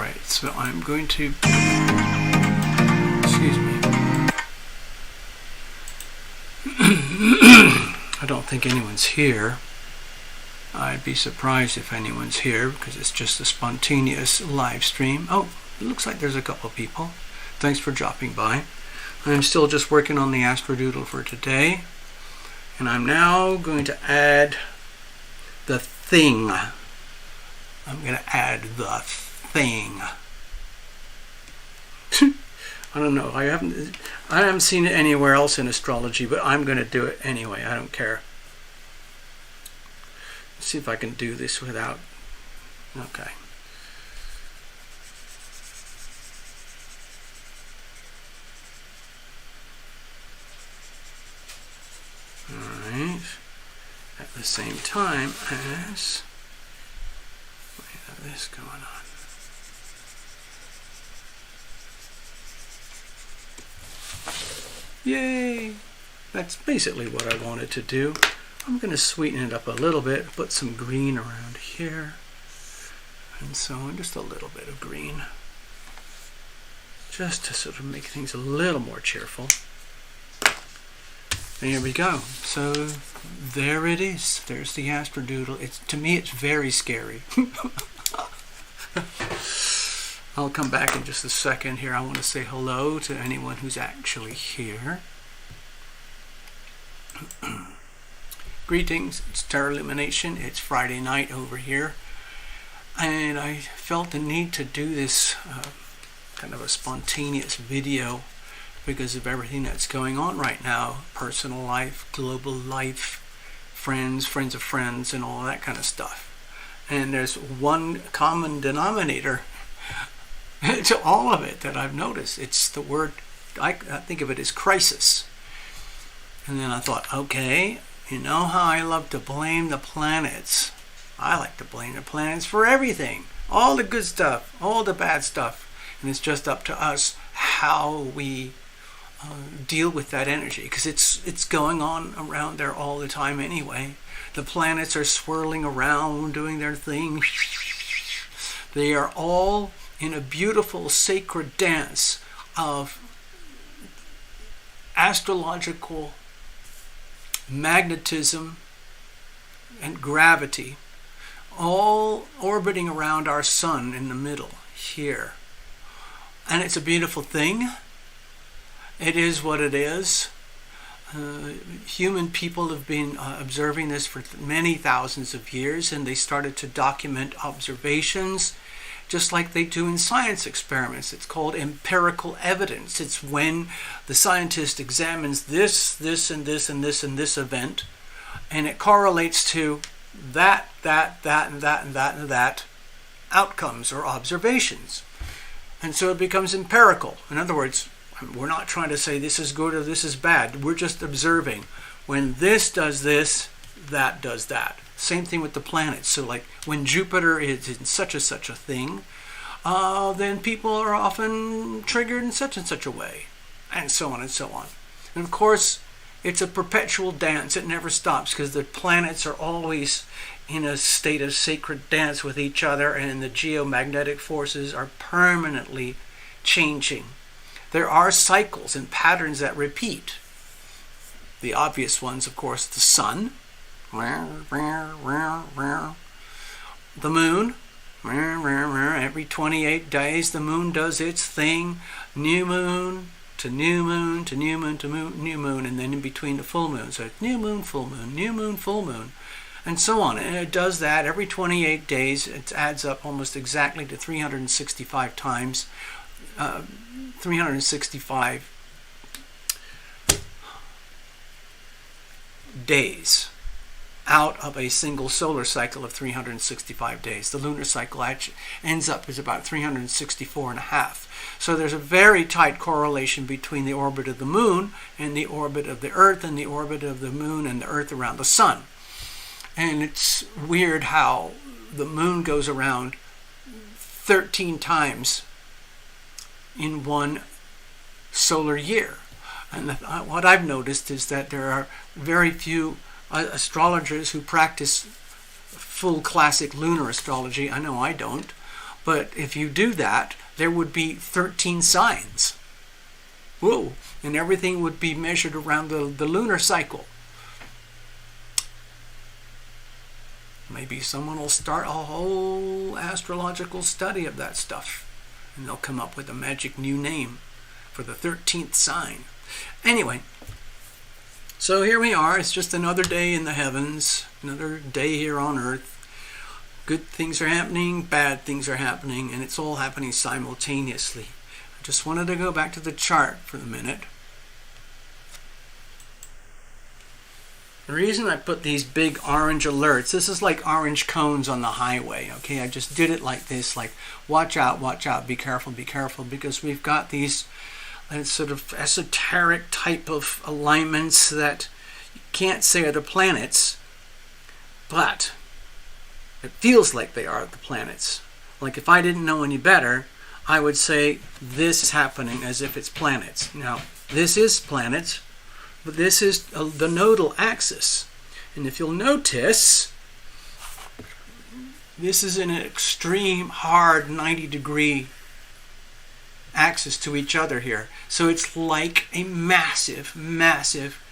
Alright, so I'm going to, excuse me. I don't think anyone's here. I'd be surprised if anyone's here because it's just a spontaneous live stream. Oh, it looks like there's a couple of people. Thanks for dropping by. I'm still just working on the Astrodoodle for today. And I'm now going to add the thing. I'm going to add the thing. I don't know. I haven't seen it anywhere else in astrology, but I'm going to do it anyway. I don't care. Let's see if I can do this without. Okay. All right. At the same time as we have this going on. Yay! That's basically what I wanted to do. I'm going to sweeten it up a little bit, put some green around here, and so on, just a little bit of green, just to sort of make things a little more cheerful. And here we go. So there it is. There's the Astrodoodle. To me, it's very scary. I'll come back in just a second here. I want to say hello to anyone who's actually here. Greetings, it's TarotLumination. It's Friday night over here. And I felt the need to do this kind of a spontaneous video because of everything that's going on right now. Personal life, global life, friends of friends, and all that kind of stuff. And there's one common denominator to all of it that I've noticed. It's the word, I think of it as crisis. And then I thought, okay, you know how I love to blame the planets. I like to blame the planets for everything. All the good stuff, all the bad stuff. And it's just up to us how we deal with that energy. Because it's going on around there all the time anyway. The planets are swirling around, doing their thing. They are all in a beautiful sacred dance of astrological magnetism and gravity, all orbiting around our sun in the middle here. And it's a beautiful thing. It is what it is. Human people have been observing this for many thousands of years, and they started to document observations just like they do in science experiments. It's called empirical evidence. It's when the scientist examines this, and this, and this, and this event, and it correlates to that, and that, and that, and that outcomes or observations. And so it becomes empirical. In other words, we're not trying to say this is good or this is bad. We're just observing. When this does this, that does that. Same thing with the planets. So like when Jupiter is in such a thing, then people are often triggered in such and such a way, and so on and so on. And of course, it's a perpetual dance. It never stops because the planets are always in a state of sacred dance with each other, and the geomagnetic forces are permanently changing. There are cycles and patterns that repeat. The obvious ones, of course, the sun. The moon. Every 28 days the moon does its thing. New moon to new moon to new moon to new moon, and then in between the full moon. So it's new moon, full moon, new moon, full moon, and so on. And it does that every 28 days. It adds up almost exactly to 365 times. 365 days out of a single solar cycle of 365 days. The lunar cycle actually ends up as about 364 and a half. So there's a very tight correlation between the orbit of the moon and the orbit of the earth, and the orbit of the moon and the earth around the sun. And it's weird how the moon goes around 13 times in one solar year. And what I've noticed is that there are very few astrologers who practice full classic lunar astrology. I know I don't, But if you do that, there would be 13 signs. Whoa! And everything would be measured around the lunar cycle. Maybe someone will start a whole astrological study of that stuff, and they'll come up with a magic new name for the 13th sign. Anyway, so here we are. It's just another day in the heavens, another day here on Earth. Good things are happening, bad things are happening, and it's all happening simultaneously. I just wanted to go back to the chart for a minute. The reason I put these big orange alerts, this is like orange cones on the highway, okay? I just did it like this, like watch out, be careful, because we've got these sort of esoteric type of alignments that you can't say are the planets, but it feels like they are the planets. Like if I didn't know any better, I would say this is happening as if it's planets. Now, this is planets, but this is the nodal axis. And if you'll notice, this is an extreme hard 90-degree axis to each other here. So it's like a massive,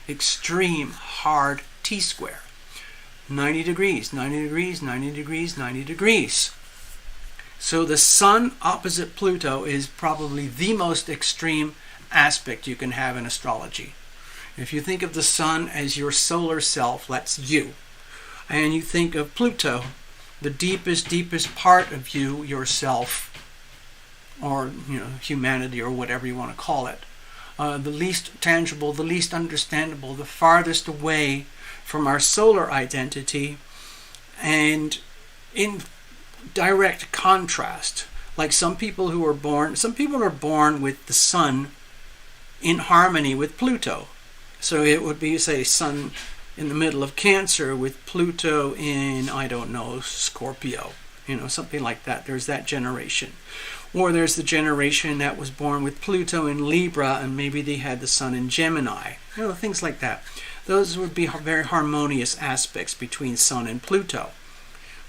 extreme hard T-square. 90 degrees, 90 degrees, 90 degrees, 90 degrees. So the Sun opposite Pluto is probably the most extreme aspect you can have in astrology. If you think of the Sun as your solar self, that's you. And you think of Pluto, the deepest part of you, yourself, or humanity, or whatever you want to call it. The least tangible, the least understandable, the farthest away from our solar identity, and in direct contrast. Like some people are born with the Sun in harmony with Pluto. So it would be, say, Sun in the middle of Cancer with Pluto in, I don't know, Scorpio. Something like that. There's that generation. Or there's the generation that was born with Pluto in Libra, and maybe they had the Sun in Gemini. Things like that. Those would be very harmonious aspects between Sun and Pluto.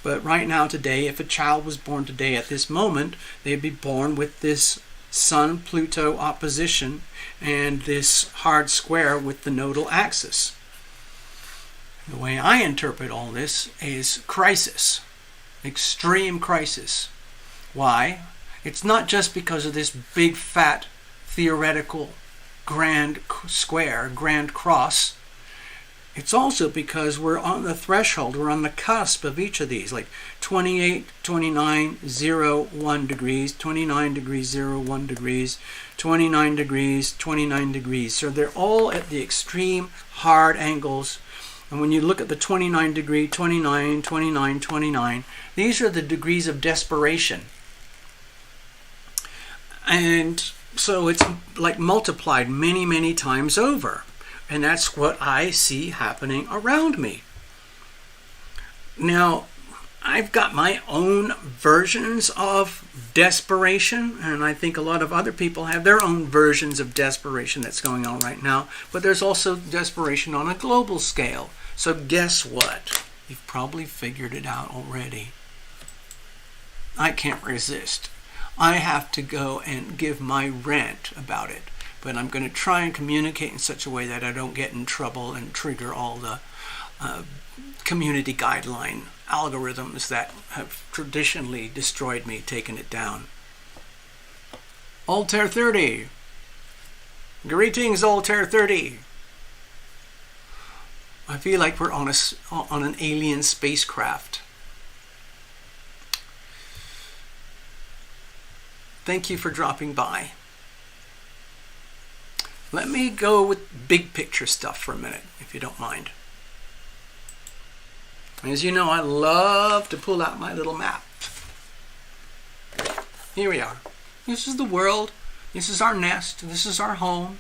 But right now, today, if a child was born today at this moment, they'd be born with this Sun-Pluto opposition and this hard square with the nodal axis. The way I interpret all this is crisis. Extreme crisis. Why? It's not just because of this big, fat, theoretical, grand square, grand cross. It's also because we're on the threshold, we're on the cusp of each of these, like 28, 29, 0, 1 degrees, 29 degrees, 0, 1 degrees, 29 degrees, 29 degrees. So they're all at the extreme hard angles. And when you look at the 29 degree, 29, 29, 29, these are the degrees of desperation. And so it's like multiplied many times over. And that's what I see happening around me. Now, I've got my own versions of desperation, and I think a lot of other people have their own versions of desperation that's going on right now. But there's also desperation on a global scale. So guess what? You've probably figured it out already. I can't resist. I have to go and give my rant about it. But I'm going to try and communicate in such a way that I don't get in trouble and trigger all the community guideline algorithms that have traditionally destroyed me, taken it down. Altair 30. Greetings, Altair 30. I feel like we're on an alien spacecraft. Thank you for dropping by. Let me go with big picture stuff for a minute, if you don't mind. As you know, I love to pull out my little map. Here we are. This is the world. This is our nest. This is our home.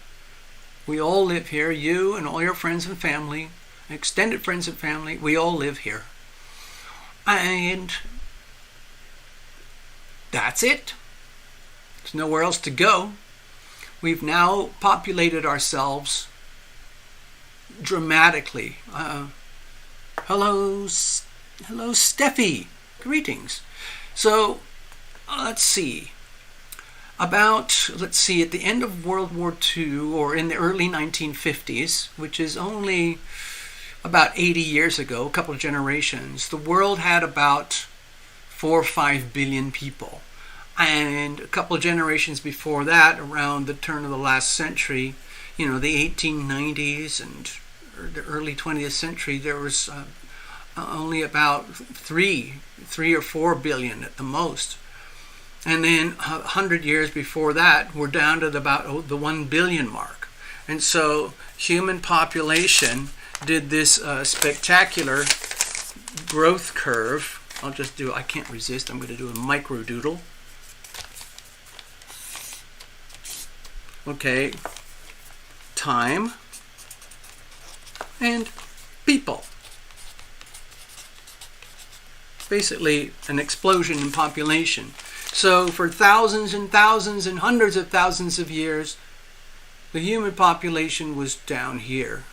We all live here. You and all your friends and family, extended friends and family, we all live here. And that's it. There's nowhere else to go. We've now populated ourselves dramatically. Hello, Steffi. Greetings. So let's see, at the end of World War II, or in the early 1950s, which is only about 80 years ago, a couple of generations, the world had about 4 or 5 billion people. And a couple of generations before that, around the turn of the last century, the 1890s and the early 20th century, there was only about 3 or 4 billion at the most. And then 100 years before that, we're down to about the 1 billion mark. And so human population did this spectacular growth curve. I can't resist, I'm going to do a micro doodle. Okay, time and people. Basically an explosion in population. So for thousands and thousands and hundreds of thousands of years, the human population was down here.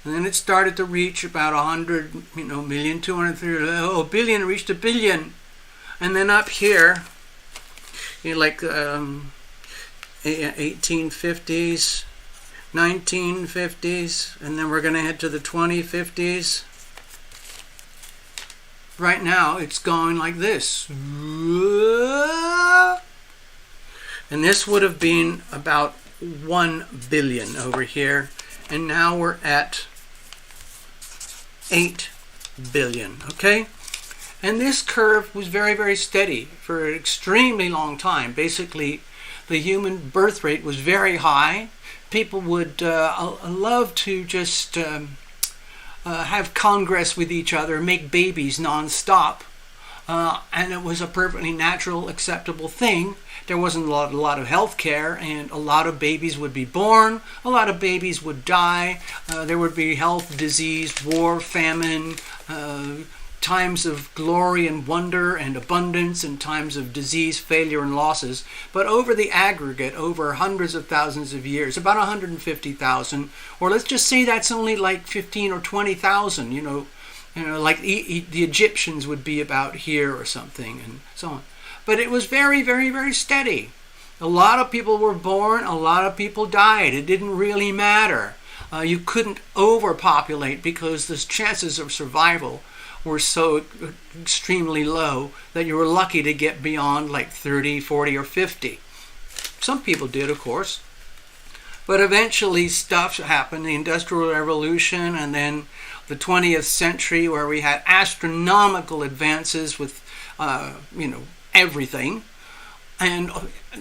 And then it started to reach about 100 million, 230, a billion, reached a billion. And then up here, 1850s, 1950s, and then we're going to head to the 2050s. Right now, it's going like this. And this would have been about 1 billion over here. And now we're at 8 billion, okay? And this curve was very, very steady for an extremely long time. Basically, the human birth rate was very high. People would love to just have congress with each other, make babies non-stop. And it was a perfectly natural, acceptable thing. There wasn't a lot of health care, and a lot of babies would be born, a lot of babies would die. There would be health, disease, war, famine, times of glory and wonder and abundance, and times of disease, failure, and losses. But over the aggregate, over hundreds of thousands of years, about 150,000, or let's just say that's only like 15 or 20,000, like the Egyptians would be about here or something, and so on. But it was very, very, very steady. A lot of people were born, a lot of people died. It didn't really matter. You couldn't overpopulate because the chances of survival were so extremely low that you were lucky to get beyond like 30, 40, or 50. Some people did, of course. But eventually stuff happened, the Industrial Revolution, and then the 20th century, where we had astronomical advances with, everything. And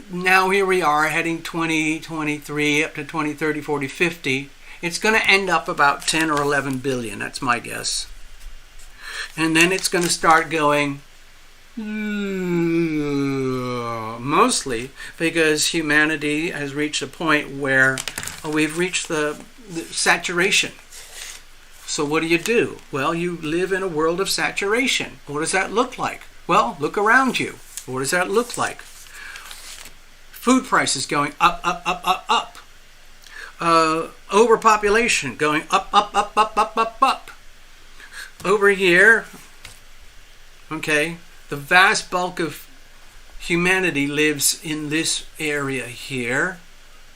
now here we are heading 2023 up to 2030, 40, 50. It's going to end up about 10 or 11 billion, that's my guess. And then it's going to start going mostly because humanity has reached a point where we've reached the saturation. So what do? Well, you live in a world of saturation. What does that look like? Well, look around you. What does that look like? Food prices going up, up, up, up, up. Overpopulation going up, up, up, up, up, up, up. Over here, okay, the vast bulk of humanity lives in this area here.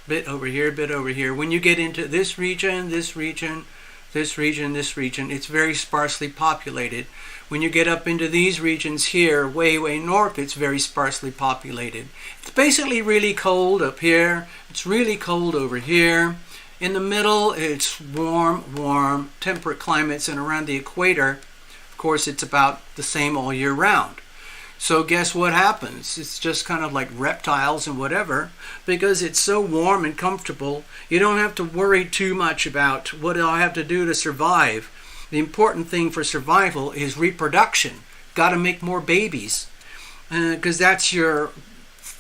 Bit over here, bit over here. When you get into this region, this region, this region, this region, it's very sparsely populated. When you get up into these regions here, way, way north, it's very sparsely populated. It's basically really cold up here. It's really cold over here. In the middle, it's warm, temperate climates, and around the equator, of course, it's about the same all year round. So guess what happens? It's just kind of like reptiles and whatever, because it's so warm and comfortable, you don't have to worry too much about what do I have to do to survive. The important thing for survival is reproduction. Got to make more babies, because that's your,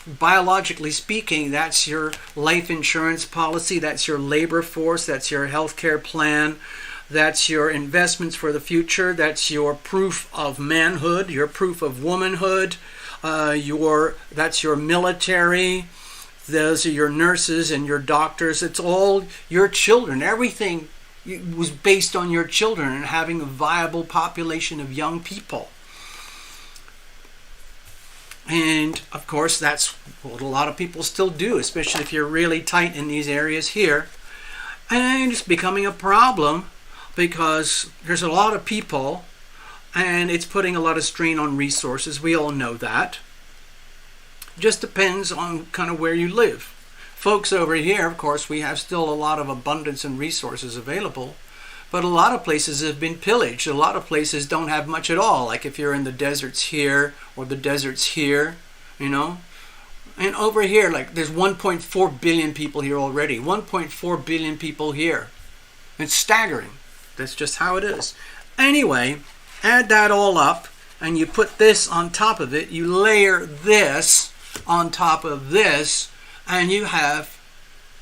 biologically speaking, that's your life insurance policy, that's your labor force, that's your healthcare plan, that's your investments for the future, that's your proof of manhood, your proof of womanhood, that's your military, those are your nurses and your doctors. It's all your children. Everything was based on your children and having a viable population of young people. And of course, that's what a lot of people still do, especially if you're really tight in these areas here. And it's becoming a problem because there's a lot of people and it's putting a lot of strain on resources. We all know that. Just depends on kind of where you live. Folks over here, of course, we have still a lot of abundance and resources available, but a lot of places have been pillaged. A lot of places don't have much at all, like if you're in the deserts here or the deserts here, you know. And over here, like there's 1.4 billion people here already. 1.4 billion people here. It's staggering. That's just how it is. Anyway, add that all up and you put this on top of it. You layer this on top of this and you have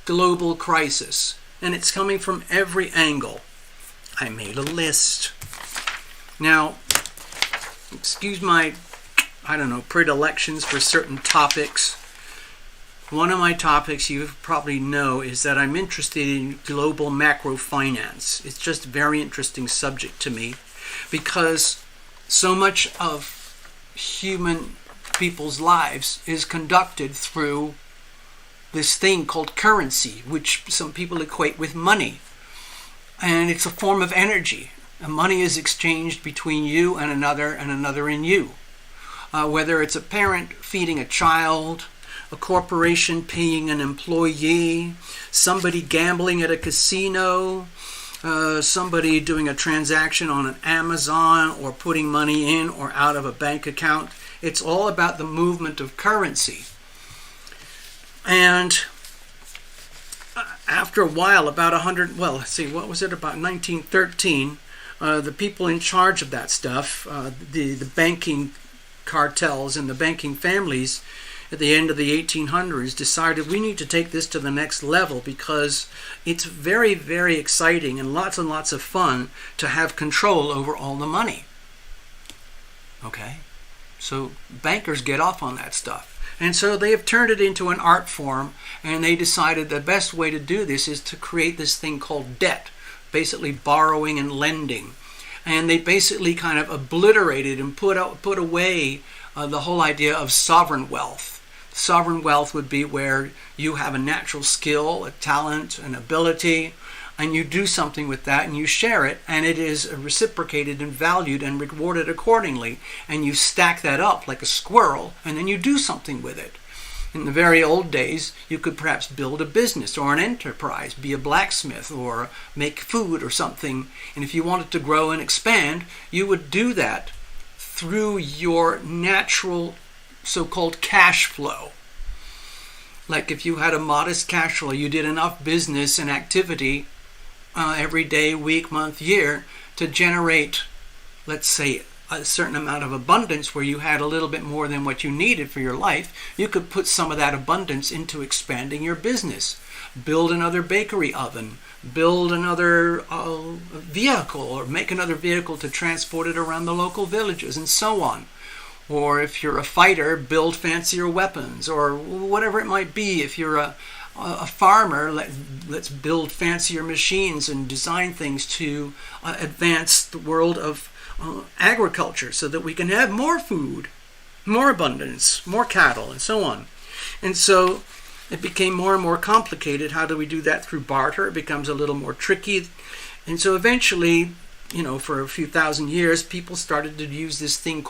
global crisis. And it's coming from every angle. I made a list. Now, excuse my, predilections for certain topics. One of my topics you probably know is that I'm interested in global macro finance. It's just a very interesting subject to me because so much of human people's lives is conducted through this thing called currency, which some people equate with money. And it's a form of energy. Money is exchanged between you and another in you. Whether it's a parent feeding a child, a corporation paying an employee, somebody gambling at a casino, somebody doing a transaction on an Amazon or putting money in or out of a bank account. It's all about the movement of currency. And after a while, about 1913, the people in charge of that stuff, the banking cartels and the banking families at the end of the 1800s decided we need to take this to the next level because it's very, very exciting and lots of fun to have control over all the money. Okay? So bankers get off on that stuff. And so they have turned it into an art form, and they decided the best way to do this is to create this thing called debt, basically borrowing and lending. And they basically kind of obliterated and put away the whole idea of sovereign wealth. Sovereign wealth would be where you have a natural skill, a talent, an ability, and you do something with that and you share it, and it is reciprocated and valued and rewarded accordingly, and you stack that up like a squirrel and then you do something with it. In the very old days, you could perhaps build a business or an enterprise, be a blacksmith or make food or something, and if you wanted to grow and expand, you would do that through your natural so-called cash flow. Like if you had a modest cash flow, you did enough business and activity every day, week, month, year to generate, let's say, a certain amount of abundance where you had a little bit more than what you needed for your life. You could put some of that abundance into expanding your business. Build another bakery oven, build another vehicle, or make another vehicle to transport it around the local villages and so on. Or if you're a fighter, build fancier weapons, or whatever it might be. If you're a farmer, let's build fancier machines and design things to advance the world of agriculture so that we can have more food, more abundance, more cattle, and so on. And so it became more and more complicated. How do we do that through barter? It becomes a little more tricky. And so eventually, for a few thousand years, people started to use this thing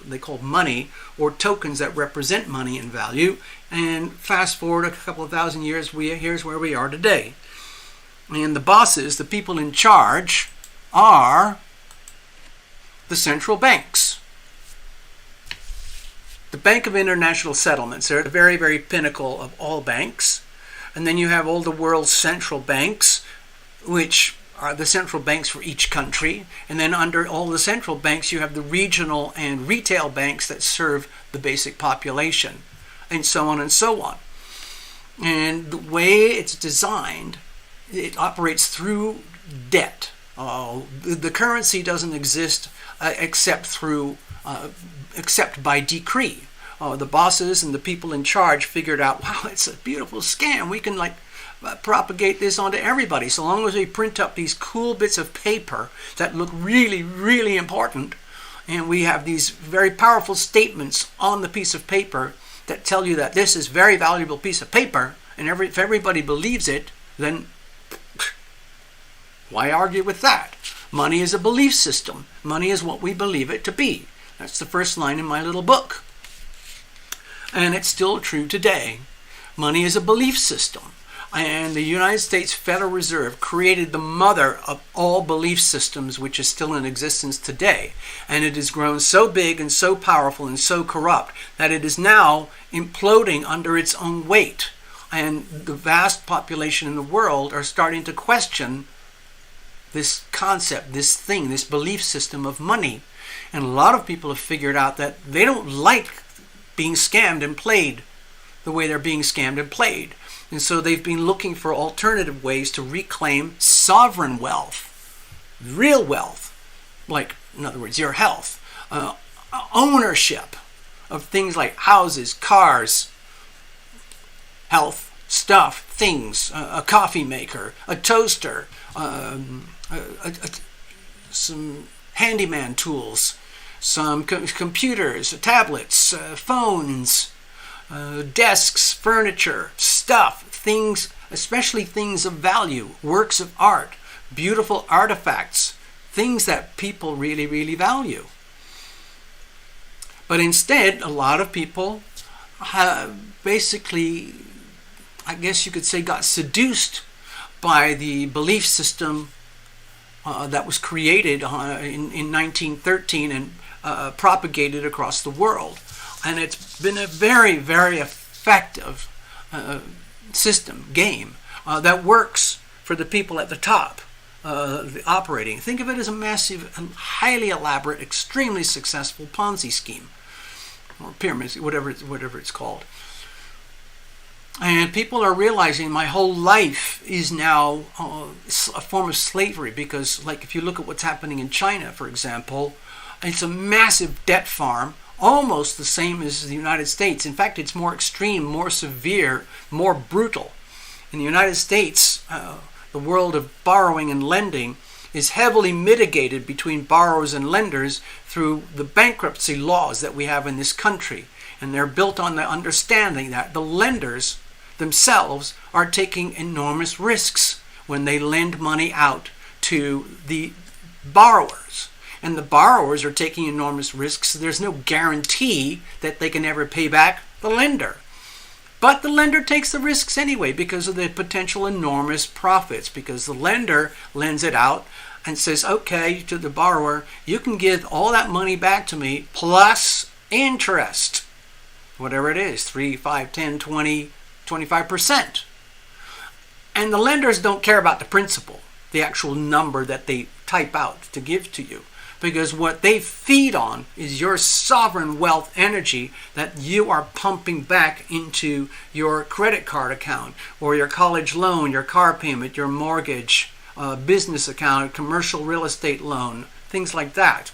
they called money, or tokens that represent money and value. And fast forward a couple of thousand years, here's where we are today. And the bosses, the people in charge, are the central banks. The Bank of International Settlements, they're the very, very pinnacle of all banks. And then you have all the world's central banks, which are the central banks for each country. And then under all the central banks, you have the regional and retail banks that serve the basic population, and so on and so on. And the way it's designed, it operates through debt. The currency doesn't exist except by decree. The bosses and the people in charge figured out, wow, it's a beautiful scam. We can propagate this onto everybody. So long as we print up these cool bits of paper that look really, really important, And we have these very powerful statements on the piece of paper that tell you that this is a very valuable piece of paper, and if everybody believes it, then why argue with that? Money is a belief system. Money is what we believe it to be. That's the first line in my little book. And it's still true today. Money is a belief system. And the United States Federal Reserve created the mother of all belief systems, which is still in existence today. And it has grown so big and so powerful and so corrupt that it is now imploding under its own weight. And the vast population in the world are starting to question this concept, this thing, this belief system of money. And a lot of people have figured out that they don't like being scammed and played the way they're being scammed and played. And so they've been looking for alternative ways to reclaim sovereign wealth, real wealth, like, in other words, your health, ownership of things like houses, cars, health, stuff, things, a coffee maker, a toaster, some handyman tools, some computers, tablets, phones, desks, furniture, stuff, things, especially things of value, works of art, beautiful artifacts, things that people really, really value. But instead, a lot of people have basically, I guess you could say, got seduced by the belief system that was created in 1913 and propagated across the world. And it's been a very, very effective game that works for the people at the top, operating. Think of it as a massive, highly elaborate, extremely successful Ponzi scheme, or pyramid, whatever it's called. And people are realizing my whole life is now a form of slavery, because, like, if you look at what's happening in China, for example, it's a massive debt farm, almost the same as the United States. In fact, it's more extreme, more severe, more brutal. In the United States, the world of borrowing and lending is heavily mitigated between borrowers and lenders through the bankruptcy laws that we have in this country. And they're built on the understanding that the lenders themselves are taking enormous risks when they lend money out to the borrowers. And the borrowers are taking enormous risks. So there's no guarantee that they can ever pay back the lender. But the lender takes the risks anyway because of the potential enormous profits, because the lender lends it out and says, okay, to the borrower, you can give all that money back to me plus interest, whatever it is, 3, 5, 10, 20, 25%. And the lenders don't care about the principal, the actual number that they type out to give to you, because what they feed on is your sovereign wealth energy that you are pumping back into your credit card account, or your college loan, your car payment, your mortgage, business account, commercial real estate loan, things like that.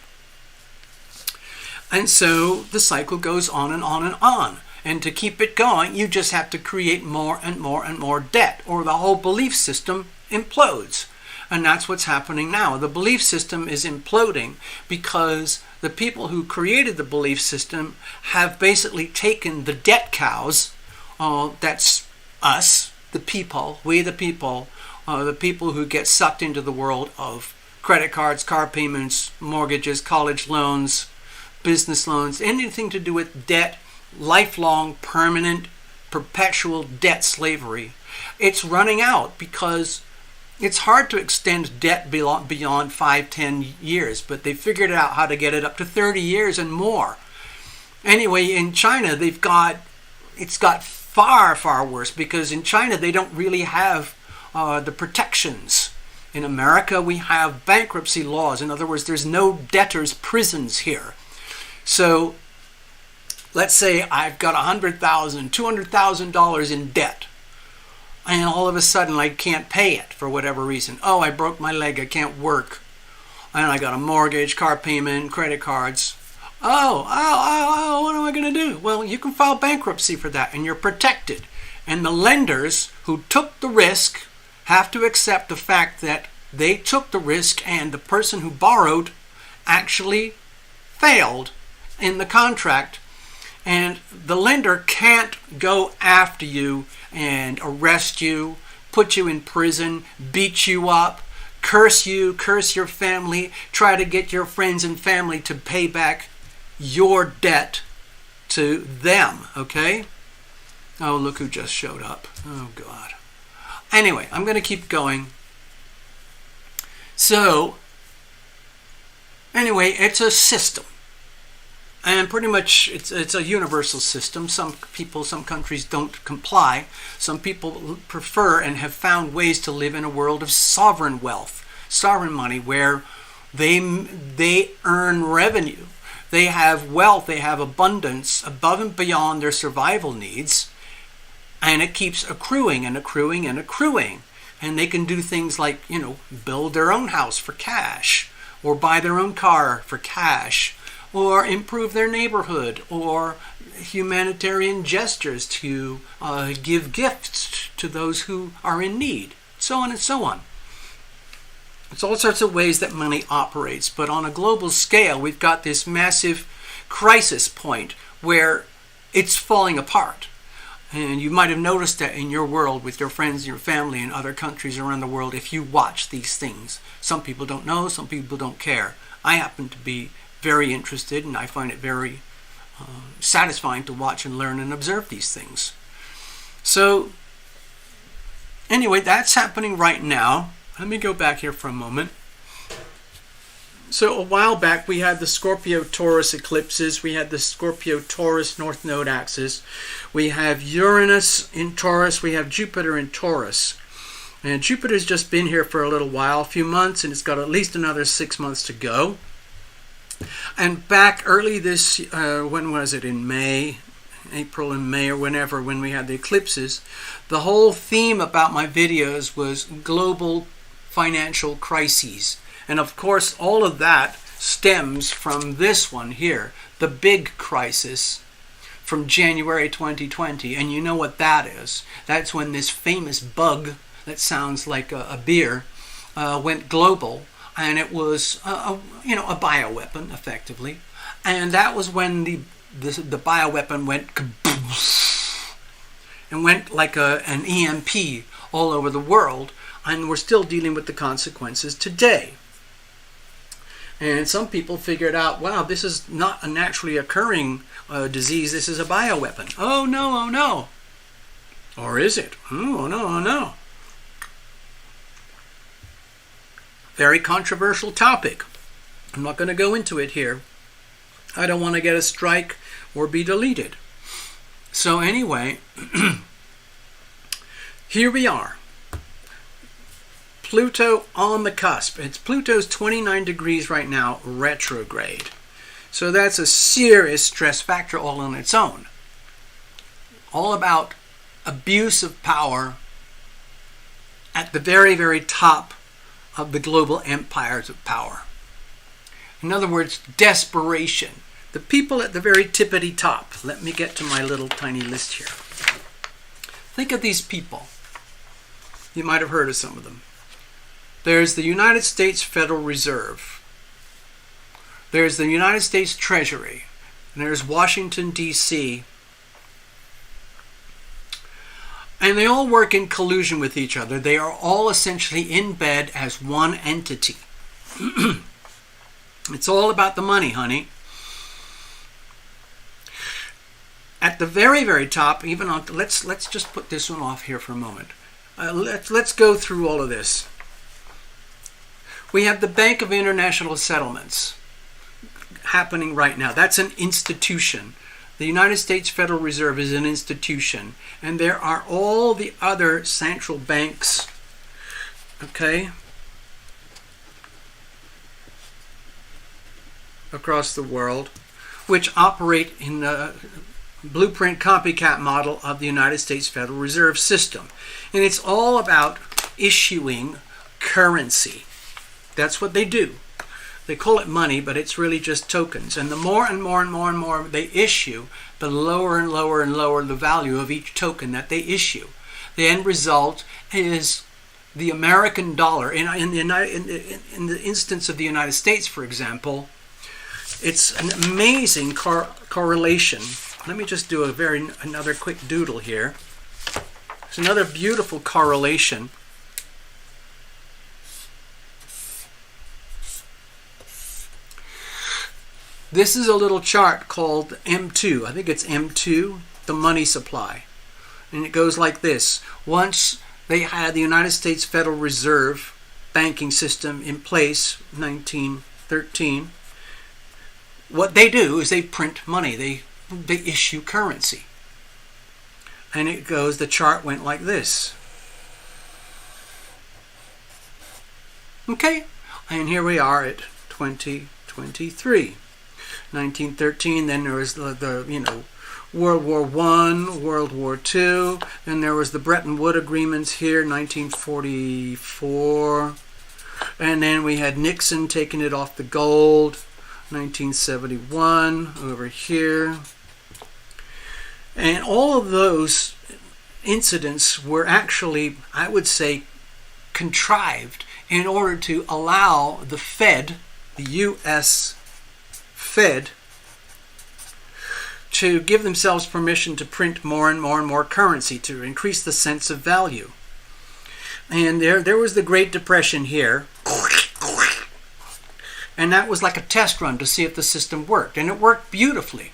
And so the cycle goes on and on and on. And to keep it going, you just have to create more and more and more debt, or the whole belief system implodes. And that's what's happening now. The belief system is imploding because the people who created the belief system have basically taken the debt cows, that's us, the people, we the people who get sucked into the world of credit cards, car payments, mortgages, college loans, business loans, anything to do with debt, lifelong, permanent, perpetual debt slavery. It's running out because it's hard to extend debt beyond 5, 10 years, but they figured out how to get it up to 30 years and more. Anyway, in China, it's got far, far worse, because in China, they don't really have the protections. In America, we have bankruptcy laws. In other words, there's no debtors' prisons here. So let's say I've got $100,000, $200,000 in debt. And all of a sudden I can't pay it for whatever reason. Oh, I broke my leg, I can't work. And I got a mortgage, car payment, credit cards. Oh, what am I going to do? Well, you can file bankruptcy for that and you're protected. And the lenders who took the risk have to accept the fact that they took the risk and the person who borrowed actually failed in the contract, and the lender can't go after you and arrest you, put you in prison, beat you up, curse you, curse your family, try to get your friends and family to pay back your debt to them, okay? Oh, look who just showed up. Oh, God. Anyway, I'm going to keep going. So, anyway, it's a system. And pretty much it's a universal system. Some people, some countries don't comply. Some people prefer and have found ways to live in a world of sovereign wealth, sovereign money, where they earn revenue. They have wealth, they have abundance above and beyond their survival needs, and it keeps accruing and accruing and accruing. And they can do things like, build their own house for cash, or buy their own car for cash, or improve their neighborhood, or humanitarian gestures to give gifts to those who are in need, so on and so on. It's all sorts of ways that money operates, but on a global scale, we've got this massive crisis point where it's falling apart. And you might have noticed that in your world with your friends, your family, and other countries around the world if you watch these things. Some people don't know, some people don't care. I happen to be very interested, and I find it very satisfying to watch and learn and observe these things. So, anyway, that's happening right now. Let me go back here for a moment. So a while back we had the Scorpio-Taurus eclipses. We had the Scorpio-Taurus North Node axis. We have Uranus in Taurus. We have Jupiter in Taurus. And Jupiter's just been here for a little while, a few months, and it's got at least another 6 months to go. And back early this, when was it, in May, April and May or whenever, when we had the eclipses, the whole theme about my videos was global financial crises. And of course, all of that stems from this one here, the big crisis from January 2020. And you know what that is. That's when this famous bug that sounds like a beer went global. And it was, a bioweapon, effectively. And that was when the bioweapon went kaboom, and went like an EMP all over the world. And we're still dealing with the consequences today. And some people figured out, wow, this is not a naturally occurring disease. This is a bioweapon. Oh, no, oh, no. Or is it? Oh, no, oh, no. Very controversial topic. I'm not going to go into it here. I don't want to get a strike or be deleted. So anyway, here we are. Pluto on the cusp. Pluto's 29 degrees right now, retrograde. So that's a serious stress factor all on its own. All about abuse of power at the very, very top of the global empires of power. In other words, desperation. The people at the very tippity top. Let me get to my little tiny list here. Think of these people. You might have heard of some of them. There's the United States Federal Reserve. There's the United States Treasury. And there's Washington, D.C. And they all work in collusion with each other. They are all essentially in bed as one entity. It's all about the money, honey. At the very, very top, even on, let's just put this one off here for a moment. Let's go through all of this. We have the Bank of International Settlements happening right now. That's an institution. The United States Federal Reserve is an institution. And there are all the other central banks, okay, across the world, which operate in the blueprint copycat model of the United States Federal Reserve System. And it's all about issuing currency. That's what they do. They call it money, but it's really just tokens. And the more and more and more and more they issue, the lower and lower and lower the value of each token that they issue. The end result is the American dollar. In the instance of the United States, for example, It's an amazing correlation. Let me just do another quick doodle here. It's another beautiful correlation. This is a little chart called M2. I think it's M2, the money supply. And it goes like this. Once they had the United States Federal Reserve banking system in place, 1913, what they do is they print money. They issue currency. And it goes, the chart went like this. Okay, and here we are at 2023. 1913, then there was the World War I, World War II, then there was the Bretton Woods agreements here, 1944, and then we had Nixon taking it off the gold, 1971, over here. And all of those incidents were actually, I would say, contrived in order to allow the Fed, the U.S. Fed, to give themselves permission to print more and more and more currency to increase the sense of value. And there was the Great Depression here. And that was like a test run to see if the system worked. And it worked beautifully.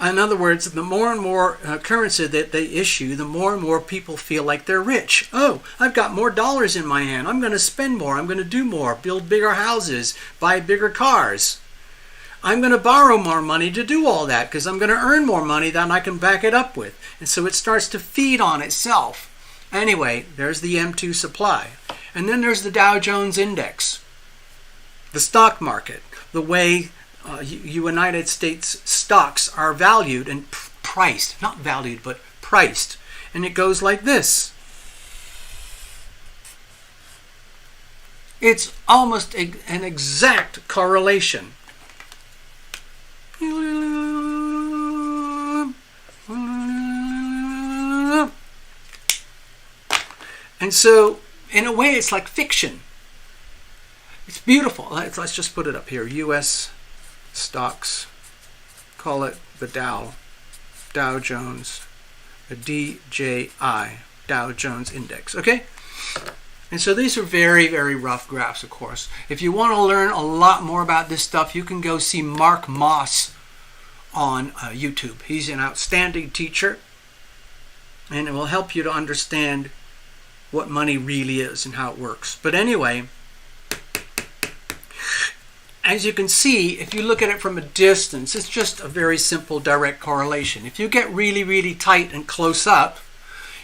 In other words, the more and more currency that they issue, the more and more people feel like they're rich. Oh, I've got more dollars in my hand. I'm going to spend more. I'm going to do more, build bigger houses, buy bigger cars. I'm going to borrow more money to do all that because I'm going to earn more money than I can back it up with. And so it starts to feed on itself. Anyway, there's the M2 supply. And then there's the Dow Jones Index, the stock market, the way United States stocks are valued and priced. Not valued, but priced. And it goes like this. It's almost an exact correlation. And so, in a way, it's like fiction. It's beautiful. Let's just put it up here. U.S. stocks. Call it the Dow Jones, the DJI, Dow Jones Index. Okay? And so these are very, very rough graphs, of course. If you want to learn a lot more about this stuff, you can go see Mark Moss on YouTube. He's an outstanding teacher, and it will help you to understand what money really is and how it works. But anyway, as you can see, if you look at it from a distance, it's just a very simple direct correlation. If you get really, really tight and close up,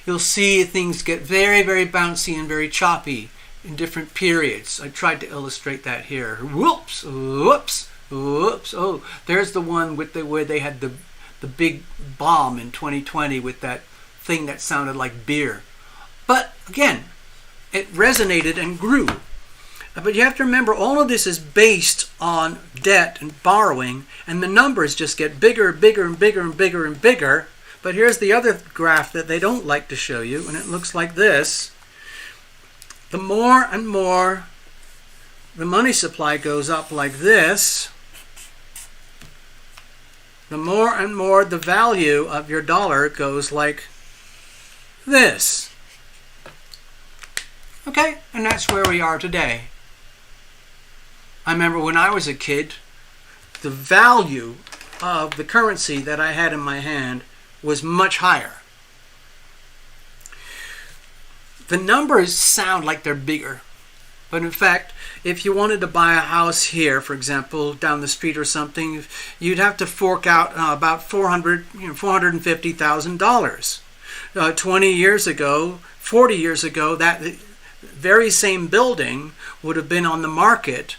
you'll see things get very, very bouncy and very choppy in different periods. I tried to illustrate that here. Whoops, whoops, whoops. Oh, there's the one with where they had the big bomb in 2020 with that thing that sounded like beer. But again, it resonated and grew. But you have to remember, all of this is based on debt and borrowing, and the numbers just get bigger, bigger, and bigger, and bigger, and bigger. But here's the other graph that they don't like to show you, and it looks like this. The more and more the money supply goes up like this, the more and more the value of your dollar goes like this. Okay, and that's where we are today. I remember when I was a kid, the value of the currency that I had in my hand was much higher. The numbers sound like they're bigger, but in fact, if you wanted to buy a house here, for example, down the street or something, you'd have to fork out about $450,000. 20 years ago, 40 years ago, that very same building would have been on the market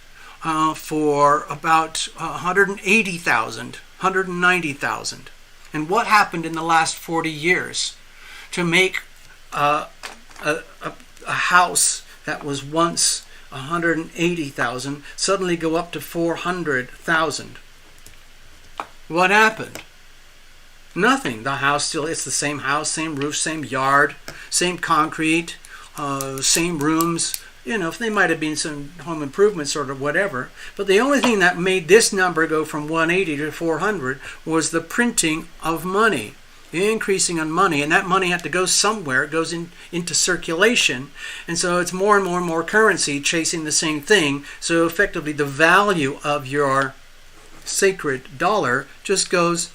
for about 180,000, 190,000. And what happened in the last 40 years to make a house that was once 180,000 suddenly go up to 400,000? What happened? Nothing. The house still, it's the same house, same roof, same yard, same concrete, same rooms, If they might have been some home improvement sort of whatever. But the only thing that made this number go from 180 to 400 was the printing of money, the increasing on money. And that money had to go somewhere. It goes into circulation. And so it's more and more and more currency chasing the same thing. So effectively the value of your sacred dollar just goes.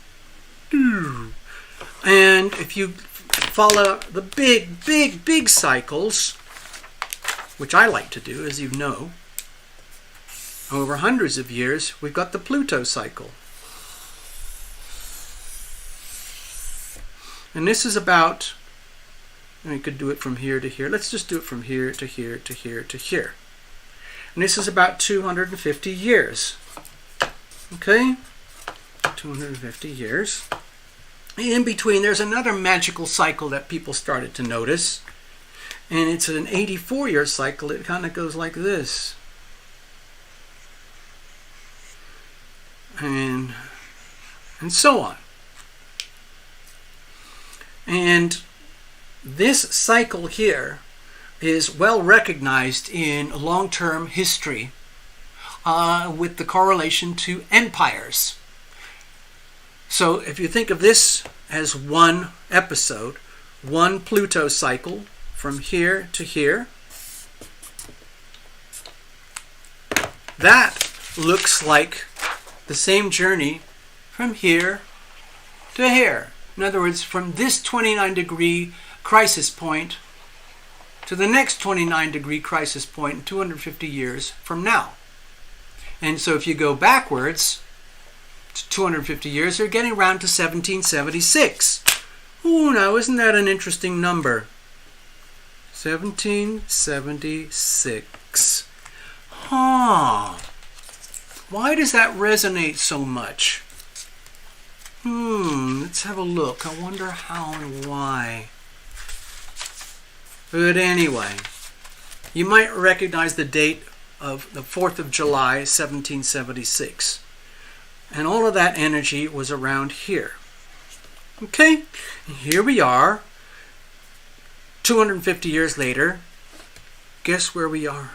And if you follow the big cycles, which I like to do, as you know, over hundreds of years, we've got the Pluto cycle. And this is about, we could do it from here to here. Let's just do it from here to here to here to here. And this is about 250 years. Okay? 250 years. In between, there's another magical cycle that people started to notice. And it's an 84-year cycle. It kind of goes like this. And so on. And this cycle here is well recognized in long-term history with the correlation to empires. So if you think of this as one episode, one Pluto cycle, from here to here, that looks like the same journey from here to here. In other words, from this 29-degree crisis point to the next 29-degree crisis point in 250 years from now. And so if you go backwards to 250 years, you're getting around to 1776. Ooh, now isn't that an interesting number? 1776. Huh. Why does that resonate so much? Let's have a look. I wonder how and why. But anyway, you might recognize the date of the 4th of July, 1776. And all of that energy was around here. Okay, and here we are. 250 years later, guess where we are?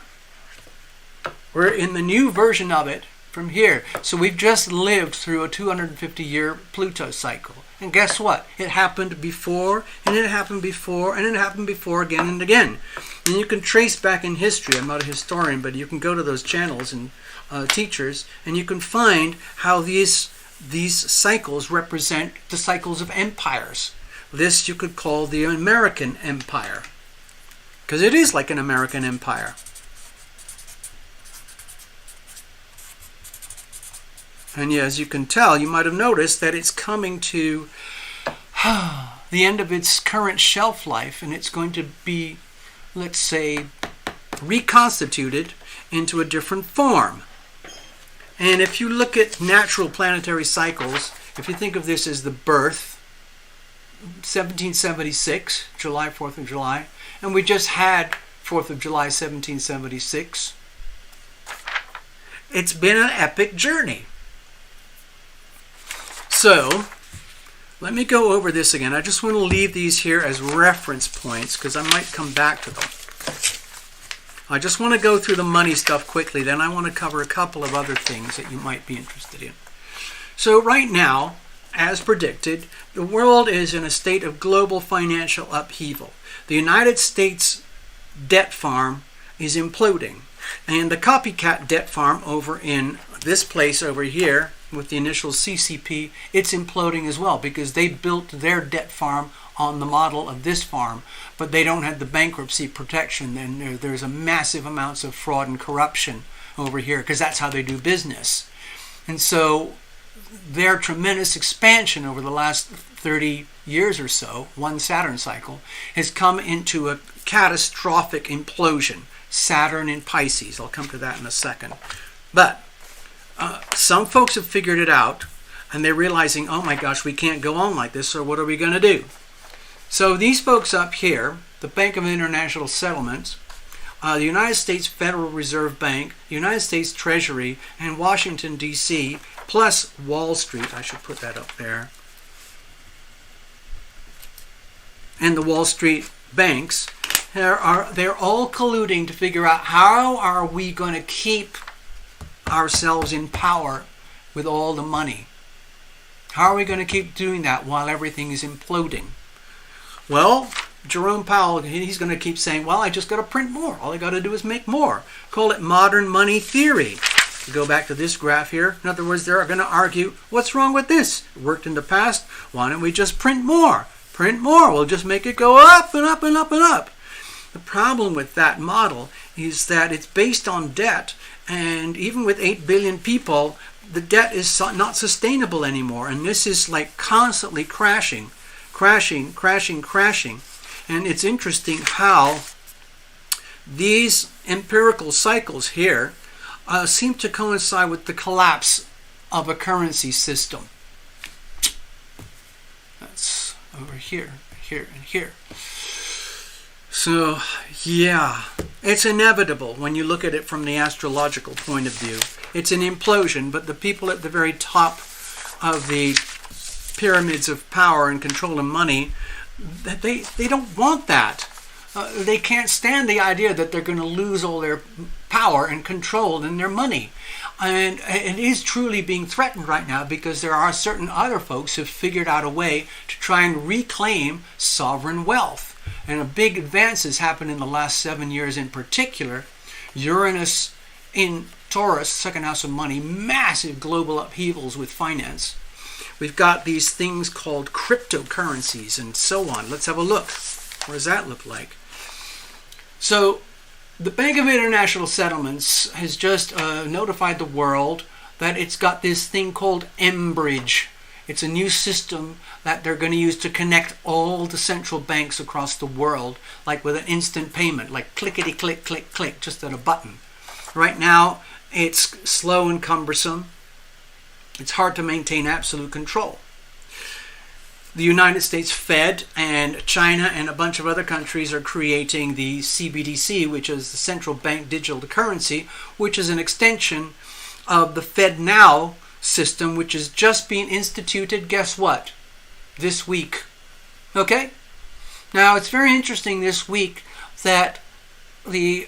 We're in the new version of it from here. So we've just lived through a 250-year Pluto cycle. And guess what? It happened before, and it happened before, and it happened before again and again. And you can trace back in history. I'm not a historian, but you can go to those channels and teachers, and you can find how these cycles represent the cycles of empires. This you could call the American Empire, because it is like an American empire. And yeah, as you can tell, you might have noticed that it's coming to the end of its current shelf life, and it's going to be, let's say, reconstituted into a different form. And if you look at natural planetary cycles, if you think of this as the birth, 1776, July, 4th of July, and we just had 4th of July, 1776. It's been an epic journey. So, let me go over this again. I just want to leave these here as reference points because I might come back to them. I just want to go through the money stuff quickly, then I want to cover a couple of other things that you might be interested in. So right now, as predicted, the world is in a state of global financial upheaval. The United States debt farm is imploding. And the copycat debt farm over in this place over here, with the initials CCP, it's imploding as well because they built their debt farm on the model of this farm, but they don't have the bankruptcy protection. And there's a massive amounts of fraud and corruption over here because that's how they do business. And so their tremendous expansion over the last 30 years or so, one Saturn cycle, has come into a catastrophic implosion. Saturn in Pisces. I'll come to that in a second. But some folks have figured it out, and they're realizing, oh my gosh, we can't go on like this, so what are we going to do? So these folks up here, the Bank of International Settlements, the United States Federal Reserve Bank, the United States Treasury, and Washington, D.C., plus Wall Street, I should put that up there, and the Wall Street banks They're all colluding to figure out how are we going to keep ourselves in power with all the money. How are we going to keep doing that while everything is imploding? Well, Jerome Powell, he's going to keep saying, well, I just got to print more. All I got to do is make more. Call it modern money theory. To go back to this graph here, in other words, they're going to argue, what's wrong with this? It worked in the past. Why don't we just print more? Print more. We'll just make it go up and up and up and up. The problem with that model is that it's based on debt, and even with 8 billion people, the debt is not sustainable anymore, and this is like constantly crashing. And it's interesting how these empirical cycles here seem to coincide with the collapse of a currency system. That's over here, here, and here. So, yeah, it's inevitable when you look at it from the astrological point of view. It's an implosion, but the people at the very top of the pyramids of power and control and money, they don't want that. They can't stand the idea that they're going to lose all their power and control and their money. And it is truly being threatened right now because there are certain other folks who have figured out a way to try and reclaim sovereign wealth. And big advances happened in the last 7 years in particular. Uranus in Taurus, second house of money, massive global upheavals with finance. We've got these things called cryptocurrencies and so on. Let's have a look. What does that look like? So the Bank of International Settlements has just notified the world that it's got this thing called M-Bridge. It's a new system that they're going to use to connect all the central banks across the world, like with an instant payment, like clickety click, click, click, just at a button. Right now, it's slow and cumbersome. It's hard to maintain absolute control. The United States Fed and China and a bunch of other countries are creating the CBDC, which is the central bank digital currency, which is an extension of the Fed Now system, which is just being instituted, guess what? This week. Okay? Now, it's very interesting this week that the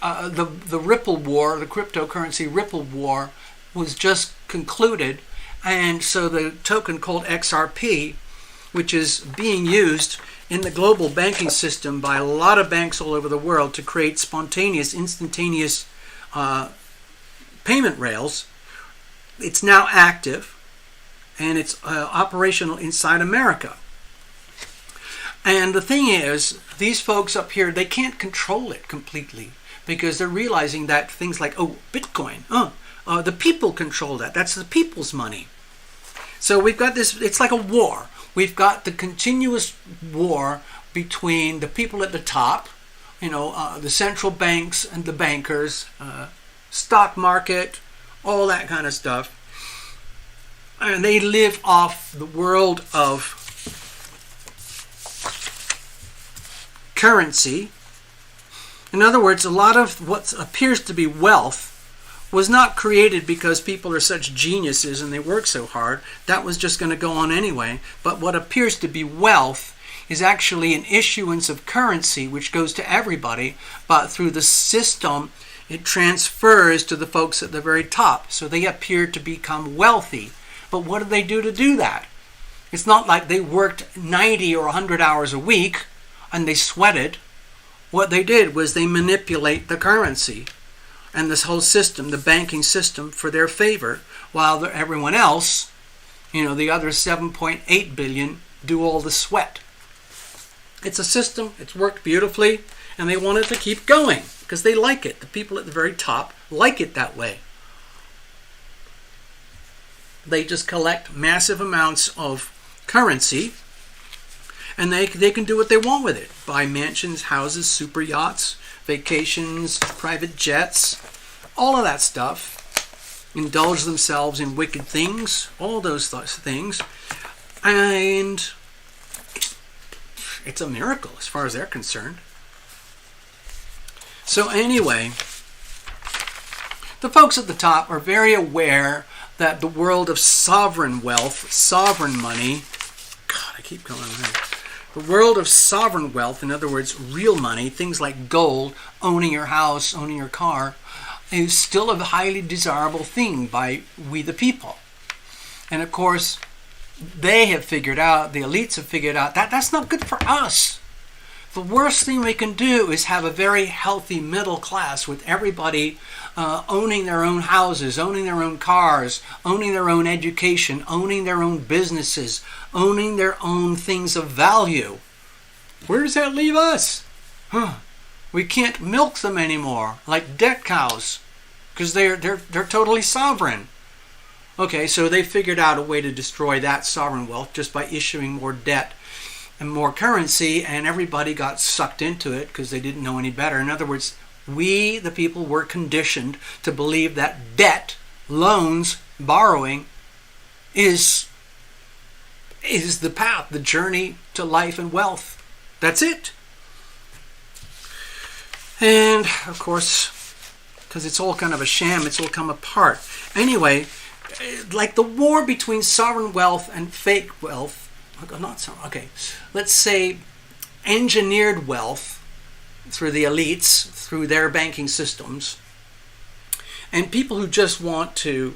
Ripple war, the cryptocurrency Ripple war, was just concluded. And so the token called XRP, which is being used in the global banking system by a lot of banks all over the world to create spontaneous, instantaneous payment rails, it's now active and it's operational inside America. And the thing is, these folks up here, they can't control it completely because they're realizing that things like, Bitcoin, the people control that. That's the people's money. So we've got this, it's like a war. We've got the continuous war between the people at the top, the central banks and the bankers, stock market, all that kind of stuff. And they live off the world of currency. In other words, a lot of what appears to be wealth was not created because people are such geniuses and they work so hard. That was just going to go on anyway. But what appears to be wealth is actually an issuance of currency which goes to everybody, but through the system it transfers to the folks at the very top. So they appear to become wealthy. But what do they do to do that? It's not like they worked 90 or 100 hours a week and they sweated. What they did was they manipulate the currency and this whole system, the banking system, for their favor, while everyone else, the other 7.8 billion, do all the sweat. It's a system, it's worked beautifully, and they want it to keep going because they like it. The people at the very top like it that way. They just collect massive amounts of currency, and they can do what they want with it. Buy mansions, houses, super yachts, vacations, private jets, all of that stuff. Indulge themselves in wicked things, all those things. And it's a miracle as far as they're concerned. So anyway, the folks at the top are very aware that the world of sovereign wealth, sovereign money, God, I keep going around. The world of sovereign wealth, in other words, real money, things like gold, owning your house, owning your car, is still a highly desirable thing by we the people. And of course, they have figured out, the elites have figured out, that that's not good for us. The worst thing we can do is have a very healthy middle class with everybody owning their own houses, owning their own cars, owning their own education, owning their own businesses, owning their own things of value. Where does that leave us? We can't milk them anymore like debt cows because they're totally sovereign. Okay, so they figured out a way to destroy that sovereign wealth just by issuing more debt and more currency, and everybody got sucked into it because they didn't know any better. In other words, we, the people, were conditioned to believe that debt, loans, borrowing is the path, the journey to life and wealth. That's it. And, of course, because it's all kind of a sham, it's all come apart. Anyway, like the war between sovereign wealth and fake wealth, let's say engineered wealth through the elites, through their banking systems, and people who just want to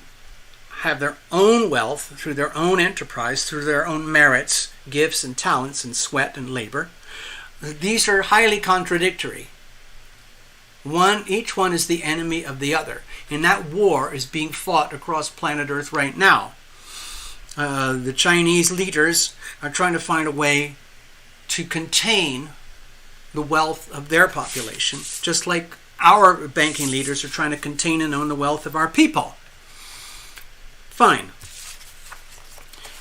have their own wealth through their own enterprise, through their own merits, gifts and talents and sweat and labor. These are highly contradictory. Each one is the enemy of the other. And that war is being fought across planet Earth right now. The Chinese leaders are trying to find a way to contain the wealth of their population, just like our banking leaders are trying to contain and own the wealth of our people. Fine.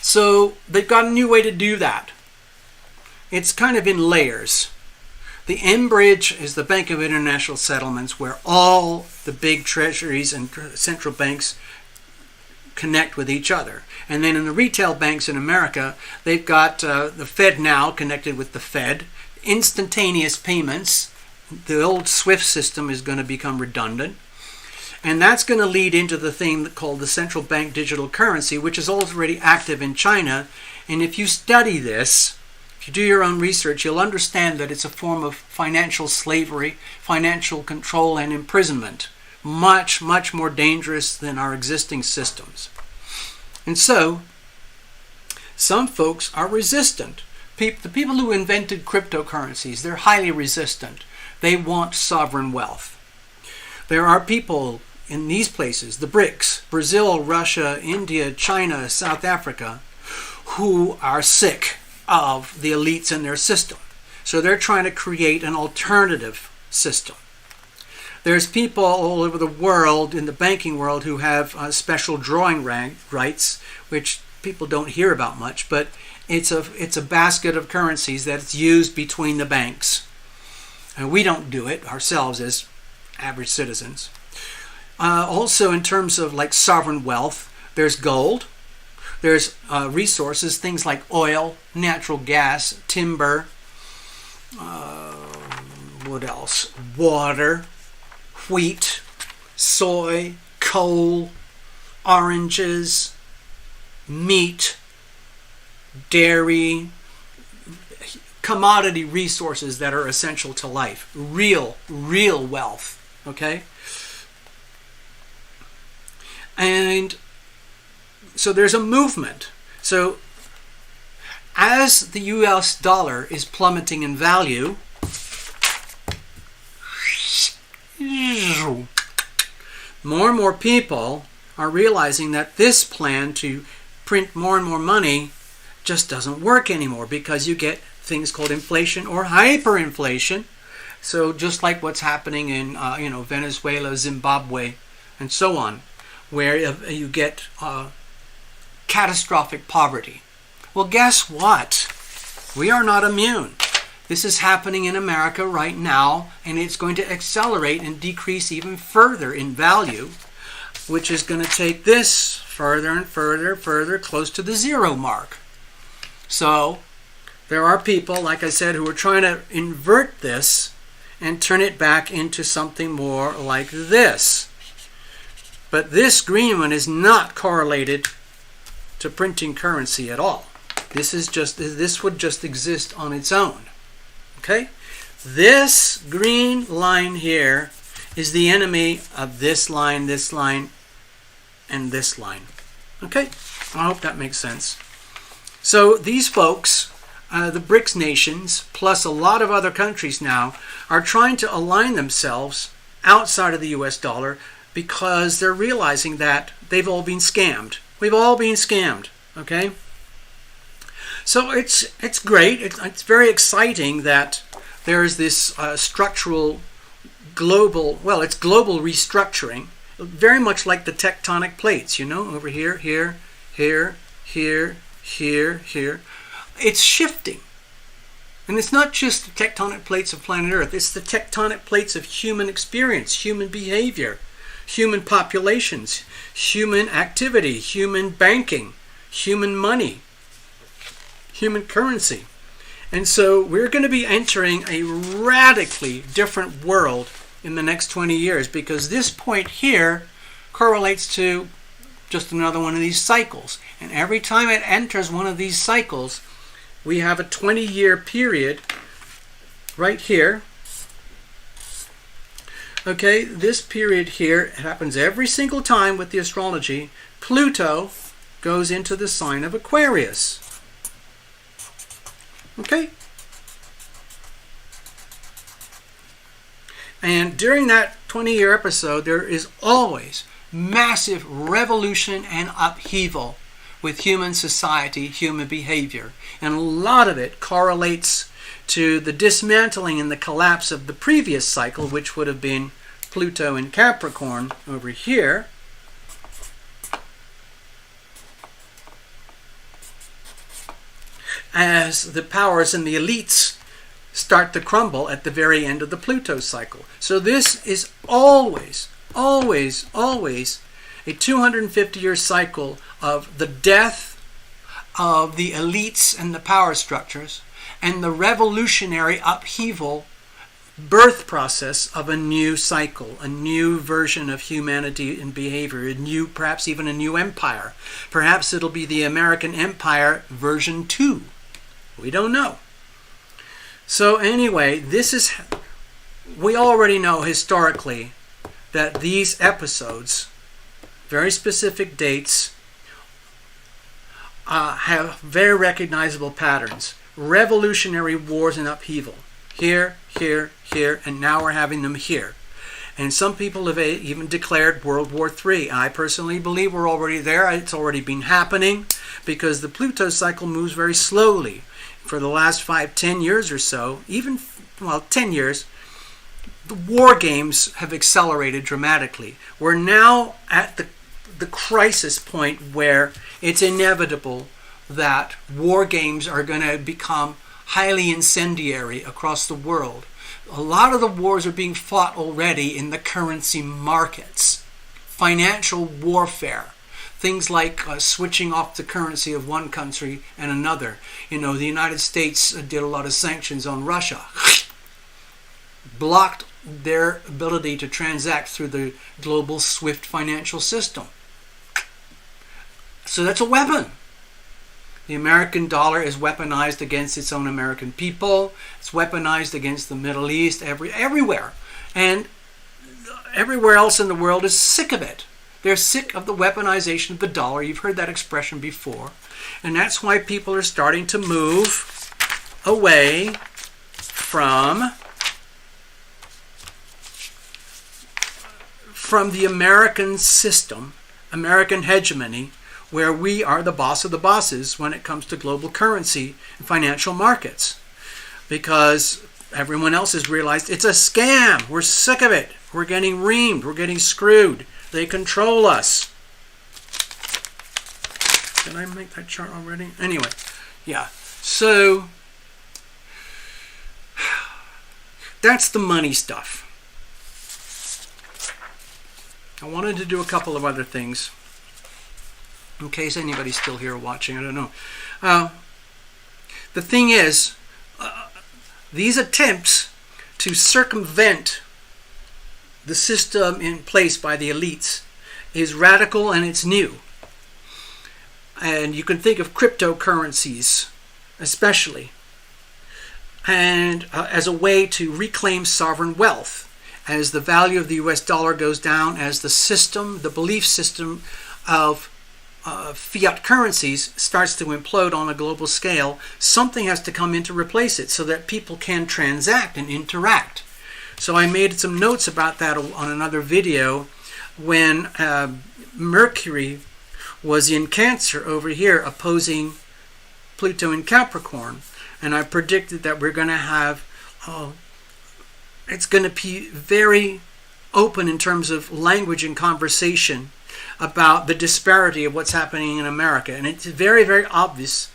So they've got a new way to do that. It's kind of in layers. The Enbridge is the Bank of International Settlements, where all the big treasuries and central banks connect with each other. And then in the retail banks in America, they've got the Fed now connected with the Fed, instantaneous payments. The old SWIFT system is going to become redundant. And that's going to lead into the thing called the central bank digital currency, which is already active in China. And if you study this, if you do your own research, you'll understand that it's a form of financial slavery, financial control, and imprisonment. Much, much more dangerous than our existing systems. And so, some folks are resistant. The people who invented cryptocurrencies, they're highly resistant. They want sovereign wealth. There are people in these places, the BRICS, Brazil, Russia, India, China, South Africa, who are sick of the elites in their system. So they're trying to create an alternative system. There's people all over the world, in the banking world, who have special drawing rights, which people don't hear about much, but it's a basket of currencies that's used between the banks. And we don't do it ourselves as average citizens. Also, in terms of like sovereign wealth, there's gold, there's resources, things like oil, natural gas, timber, what else? Water, wheat, soy, coal, oranges, meat, dairy, commodity resources that are essential to life. Real wealth, okay? And so there's a movement. So as the US dollar is plummeting in value, more and more people are realizing that this plan to print more and more money just doesn't work anymore, because you get things called inflation or hyperinflation. So just like what's happening in Venezuela, Zimbabwe, and so on, where you get catastrophic poverty. Well, guess what? We are not immune. This is happening in America right now, and it's going to accelerate and decrease even further in value, which is going to take this further and further close to the zero mark. So there are people, like I said, who are trying to invert this and turn it back into something more like this. But this green one is not correlated to printing currency at all. This would just exist on its own. Okay? This green line here is the enemy of this line, and this line. Okay? I hope that makes sense. So these folks, the BRICS nations, plus a lot of other countries now, are trying to align themselves outside of the US dollar because they're realizing that they've all been scammed. We've all been scammed. Okay? So it's great. It's very exciting that there's this structural global, well, it's global restructuring, very much like the tectonic plates, you know, over here, here, here, here, here, here. It's shifting. And it's not just the tectonic plates of planet Earth, it's the tectonic plates of human experience, human behavior, human populations, human activity, human banking, human money, human currency. And so we're going to be entering a radically different world in the next 20 years because this point here correlates to just another one of these cycles. And every time it enters one of these cycles, we have a 20-year period right here. Okay, this period here, it happens every single time with the astrology. Pluto goes into the sign of Aquarius. Okay? And during that 20-year episode, there is always massive revolution and upheaval with human society, human behavior. And a lot of it correlates to the dismantling and the collapse of the previous cycle, which would have been Pluto in Capricorn over here. As the powers and the elites start to crumble at the very end of the Pluto cycle. So this is always, always, always a 250-year cycle of the death of the elites and the power structures and the revolutionary upheaval birth process of a new cycle, a new version of humanity and behavior, a new, perhaps even a new empire. Perhaps it'll be the American Empire version 2. We don't know. So anyway, we already know historically that these episodes, very specific dates, have very recognizable patterns. Revolutionary wars and upheaval. Here, here, here, and now we're having them here. And some people have even declared World War III. I personally believe we're already there. It's already been happening because the Pluto cycle moves very slowly. For the last 5-10 years or so, 10 years, the war games have accelerated dramatically. We're now at the crisis point where it's inevitable that war games are going to become highly incendiary across the world. A lot of the wars are being fought already in the currency markets. Financial warfare. Things like switching off the currency of one country and another. You know, the United States did a lot of sanctions on Russia. Blocked their ability to transact through the global SWIFT financial system. So that's a weapon. The American dollar is weaponized against its own American people. It's weaponized against the Middle East, everywhere. And everywhere else in the world is sick of it. They're sick of the weaponization of the dollar. You've heard that expression before. And that's why people are starting to move away from the American system, American hegemony, where we are the boss of the bosses when it comes to global currency and financial markets. Because everyone else has realized it's a scam. We're sick of it. We're getting reamed. We're getting screwed. They control us. Did I make that chart already? Anyway, yeah. So that's the money stuff. I wanted to do a couple of other things in case anybody's still here watching. I don't know. The thing is, these attempts to circumvent the system in place by the elites is radical and it's new. And you can think of cryptocurrencies especially, and as a way to reclaim sovereign wealth. As the value of the US dollar goes down, as the belief system of fiat currencies starts to implode on a global scale, something has to come in to replace it so that people can transact and interact. So I made some notes about that on another video when Mercury was in Cancer over here opposing Pluto in Capricorn. And I predicted that we're going to have, it's going to be very open in terms of language and conversation about the disparity of what's happening in America. And it's very, very obvious.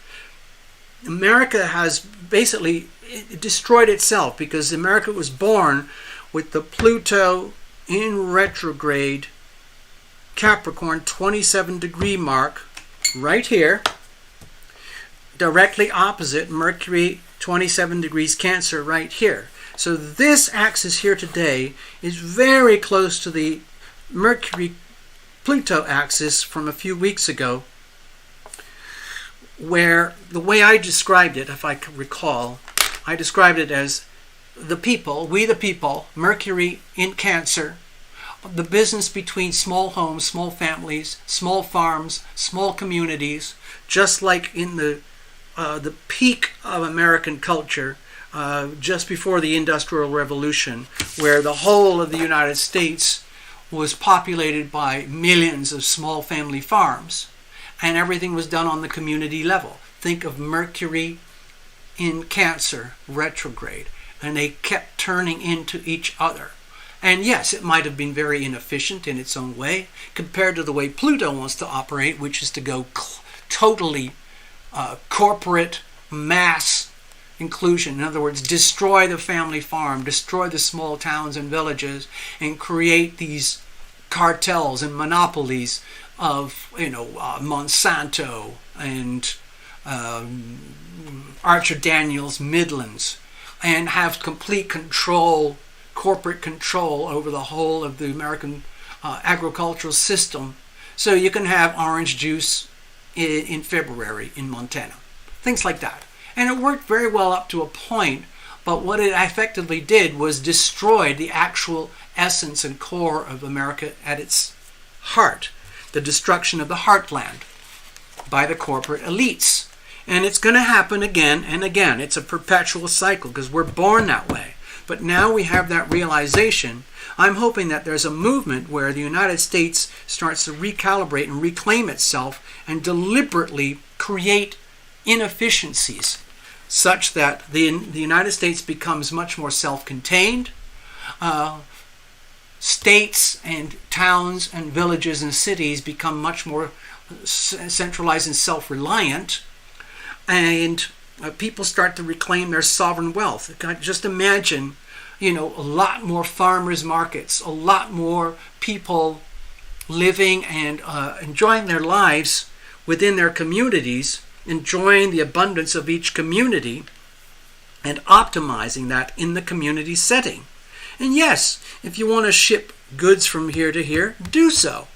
America has basically destroyed itself because America was born with the Pluto in retrograde Capricorn 27 degree mark right here, directly opposite Mercury 27 degrees Cancer right here. So this axis here today is very close to the Mercury-Pluto axis from a few weeks ago, where the way I described it, if I can recall, I described it as the people, we the people, Mercury in Cancer, the business between small homes, small families, small farms, small communities, just like in the peak of American culture, just before the Industrial Revolution, where the whole of the United States was populated by millions of small family farms, and everything was done on the community level. Think of Mercury in Cancer retrograde, and they kept turning into each other. And yes, it might have been very inefficient in its own way compared to the way Pluto wants to operate, which is to go totally corporate mass inclusion. In other words, destroy the family farm, destroy the small towns and villages, and create these cartels and monopolies of, Monsanto and Archer Daniels Midlands, and have complete control, corporate control over the whole of the American agricultural system. So you can have orange juice in February in Montana. Things like that. And it worked very well up to a point, but what it effectively did was destroy the actual essence and core of America at its heart. The destruction of the heartland by the corporate elites. And it's going to happen again and again. It's a perpetual cycle because we're born that way. But now we have that realization. I'm hoping that there's a movement where the United States starts to recalibrate and reclaim itself and deliberately create inefficiencies such that the United States becomes much more self-contained. States and towns and villages and cities become much more centralized and self-reliant, and people start to reclaim their sovereign wealth. Just imagine, a lot more farmers markets, a lot more people living and enjoying their lives within their communities, enjoying the abundance of each community, and optimizing that in the community setting. And yes, if you want to ship goods from here to here, do so.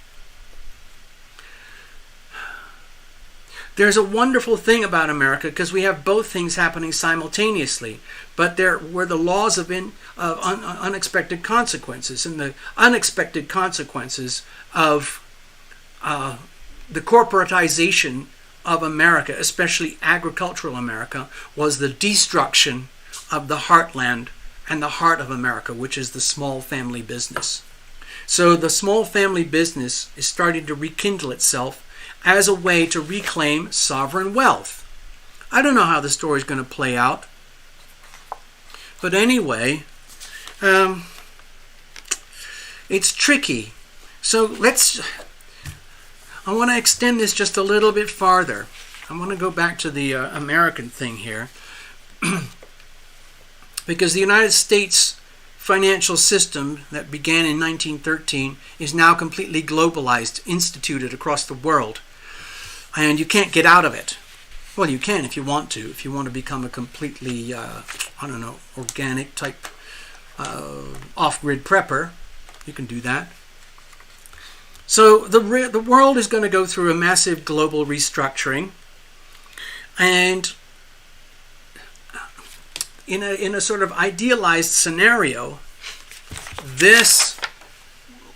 There's a wonderful thing about America because we have both things happening simultaneously, but there were the laws of unexpected consequences, and the unexpected consequences of the corporatization of America, especially agricultural America, was the destruction of the heartland and the heart of America, which is the small family business. So the small family business is starting to rekindle itself as a way to reclaim sovereign wealth. I don't know how the story is going to play out, but anyway, it's tricky. So I want to extend this just a little bit farther. I want to go back to the American thing here. Because the United States financial system that began in 1913 is now completely globalized, instituted across the world. And you can't get out of it. Well, you can if you want to. If you want to become a completely, organic type off-grid prepper, you can do that. So the world is going to go through a massive global restructuring, and in a sort of idealized scenario, this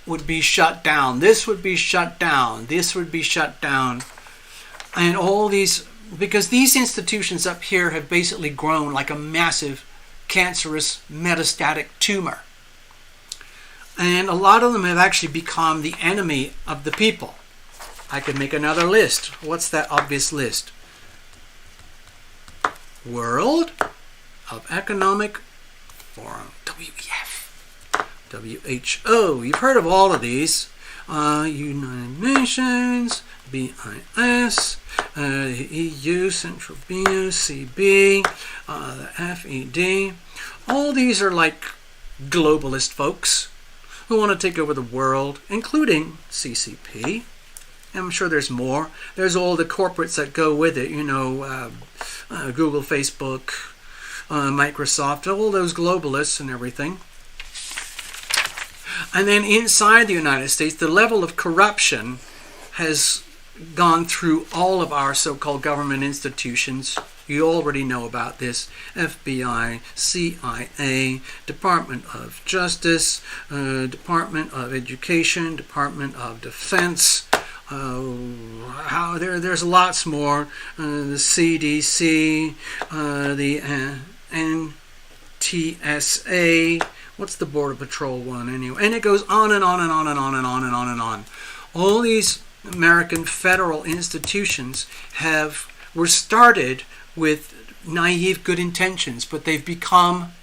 would be shut down, this would be shut down, this would be shut down, and all these, because these institutions up here have basically grown like a massive cancerous metastatic tumor. And a lot of them have actually become the enemy of the people. I could make another list. What's that obvious list? World of Economic Forum, WEF, WHO. You've heard of all of these. United Nations, BIS, EU, Central BU, CB, the FED. All these are like globalist folks who want to take over the world, including CCP. And I'm sure there's more. There's all the corporates that go with it, you know, Google, Facebook, Microsoft, all those globalists and everything. And then inside the United States, the level of corruption has gone through all of our so-called government institutions. You already know about this. FBI, CIA, Department of Justice, Department of Education, Department of Defense. There's lots more. The CDC, the NTSA. What's the Border Patrol one anyway? And it goes on and on and on and on and on and on and on. All these American federal institutions were started with naive good intentions, but they've become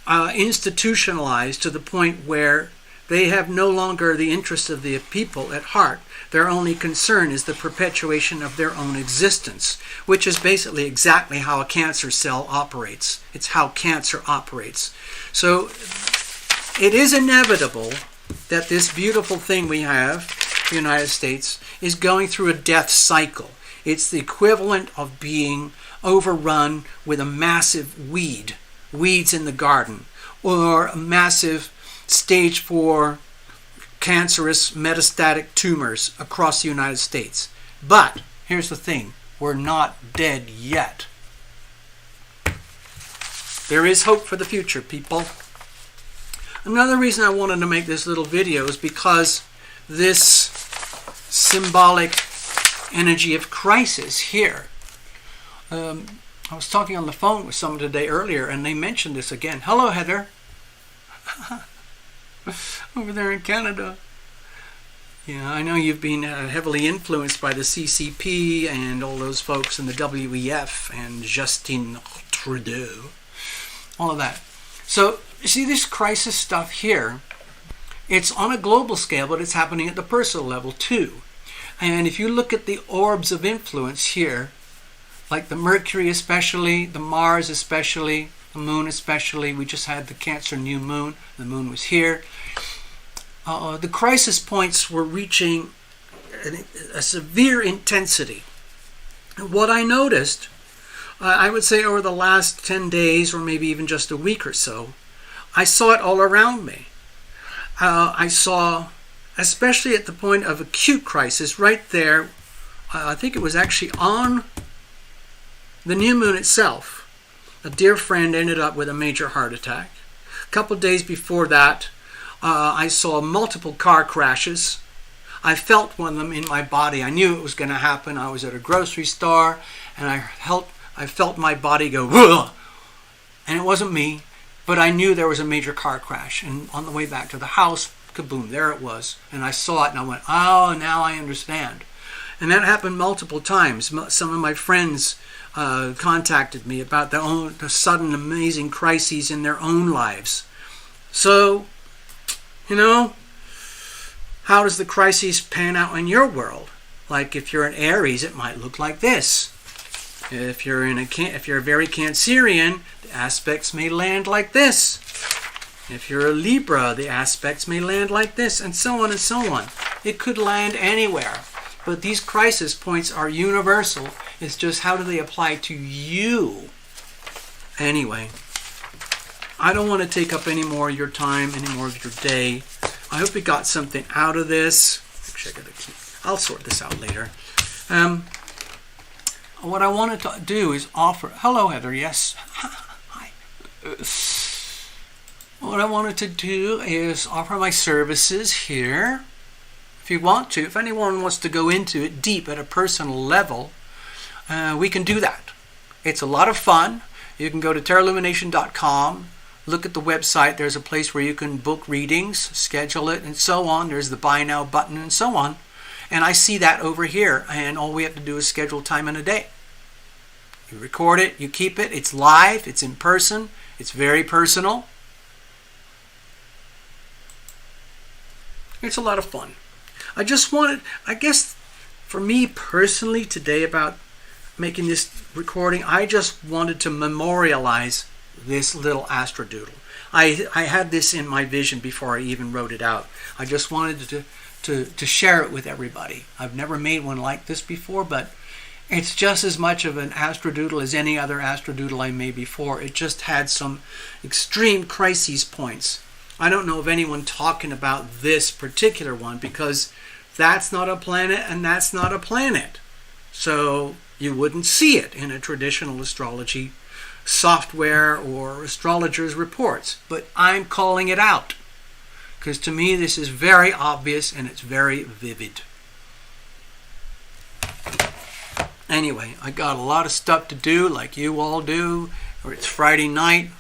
institutionalized to the point where they have no longer the interests of the people at heart. Their only concern is the perpetuation of their own existence, which is basically exactly how a cancer cell operates. It's how cancer operates. So it is inevitable that this beautiful thing we have, the United States, is going through a death cycle. It's the equivalent of being overrun with a massive weeds in the garden, or a massive stage 4 cancerous metastatic tumors across the United States. But here's the thing, we're not dead yet. There is hope for the future, people. Another reason I wanted to make this little video is because this symbolic energy of crisis here. I was talking on the phone with someone today earlier, and they mentioned this again. Hello, Heather. Over there in Canada. Yeah, I know you've been heavily influenced by the CCP and all those folks in the WEF and Justin Trudeau. All of that. So, you see this crisis stuff here, it's on a global scale, but it's happening at the personal level too. And if you look at the orbs of influence here, like the Mercury especially, the Mars especially, the Moon especially, we just had the Cancer new moon, the moon was here. The crisis points were reaching a severe intensity. What I noticed, I would say over the last 10 days or maybe even just a week or so, I saw it all around me. I saw, especially at the point of acute crisis, right there, I think it was actually on the new moon itself. A dear friend ended up with a major heart attack. A couple days before that, I saw multiple car crashes. I felt one of them in my body. I knew it was going to happen. I was at a grocery store, and I felt my body go, "Ugh!" And it wasn't me, but I knew there was a major car crash. And on the way back to the house, kaboom, there it was. And I saw it, and I went, oh, now I understand. And that happened multiple times. Some of my friends contacted me about the sudden amazing crises in their own lives. So, you know, how does the crisis pan out in your world? Like if you're an Aries, it might look like this. If you're very Cancerian, the aspects may land like this. If you're a Libra, the aspects may land like this, and so on and so on. It could land anywhere. But these crisis points are universal. It's just how do they apply to you? Anyway, I don't want to take up any more of your time, any more of your day. I hope you got something out of this. Actually, I gotta keep. I'll sort this out later. What I wanted to do is offer. Hello, Heather. Yes. Hi. What I wanted to do is offer my services here. If you want to, if anyone wants to go into it deep at a personal level, we can do that. It's a lot of fun. You can go to TarotLumination.com, look at the website. There's a place where you can book readings, schedule it, and so on. There's the Buy Now button and so on. And I see that over here. And all we have to do is schedule time in a day. You record it, you keep it. It's live, it's in person, it's very personal. It's a lot of fun. I just wanted, I guess, for me personally today about making this recording, I just wanted to memorialize this little astrodoodle. I had this in my vision before I even wrote it out. I just wanted to share it with everybody. I've never made one like this before, but it's just as much of an astrodoodle as any other astrodoodle I made before. It just had some extreme crises points. I don't know of anyone talking about this particular one because that's not a planet and that's not a planet. So you wouldn't see it in a traditional astrology software or astrologer's reports. But I'm calling it out because to me this is very obvious and it's very vivid. Anyway, I got a lot of stuff to do like you all do, or it's Friday night.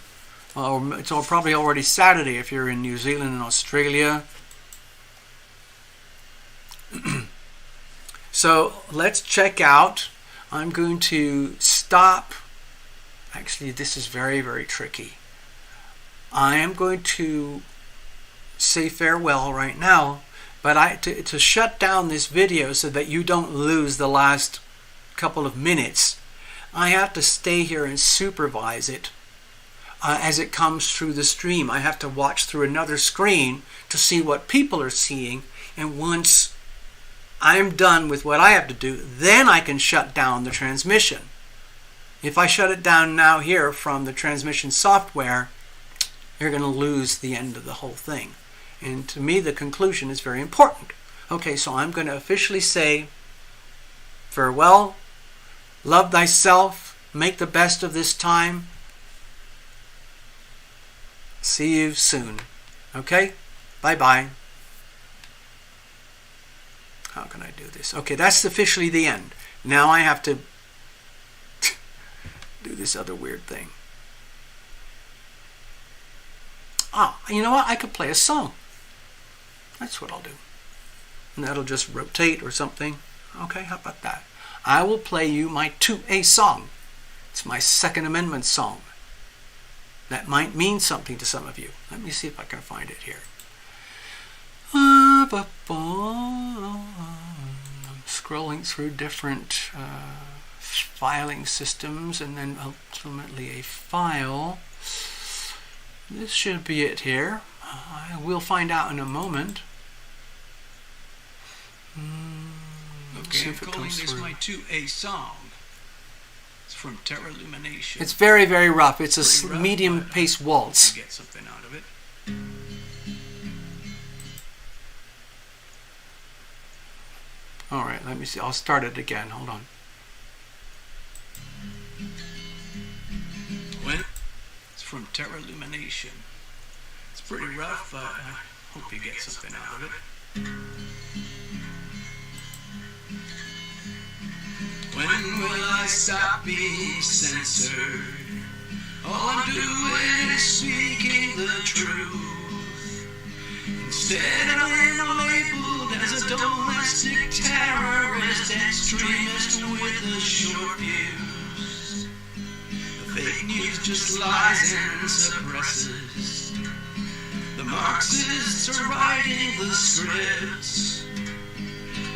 It's probably already Saturday if you're in New Zealand and Australia. So let's check out. I'm going to stop. Actually, this is very, very tricky. I am going to say farewell right now, but to shut down this video so that you don't lose the last couple of minutes, I have to stay here and supervise it. As it comes through the stream, I have to watch through another screen to see what people are seeing, and once I'm done with what I have to do, then I can shut down the transmission. If I shut it down now here from the transmission software, you're going to lose the end of the whole thing. And to me, the conclusion is very important. Okay, so I'm going to officially say farewell, love thyself, make the best of this time. See you soon. Okay? Bye-bye. How can I do this? Okay, that's officially the end. Now I have to do this other weird thing. You know what? I could play a song. That's what I'll do. And that'll just rotate or something. Okay, how about that? I will play you my 2A song. It's my Second Amendment song. That might mean something to some of you. Let me see if I can find it here. I'm scrolling through different filing systems and then ultimately a file. This should be it here. I will find out in a moment. Okay, I'm calling this my 2A song. It's from TarotLumination. It's very, very rough. It's a medium-paced waltz. Get something out of it. All right, let me see. I'll start it again. Hold on. It's from TarotLumination. It's pretty rough, but I hope you get something out of it. When will I stop being censored? All I'm doing is speaking the truth. Instead of being labeled as a domestic terrorist extremist with the short views. The fake news just lies and suppresses. The Marxists are writing the scripts.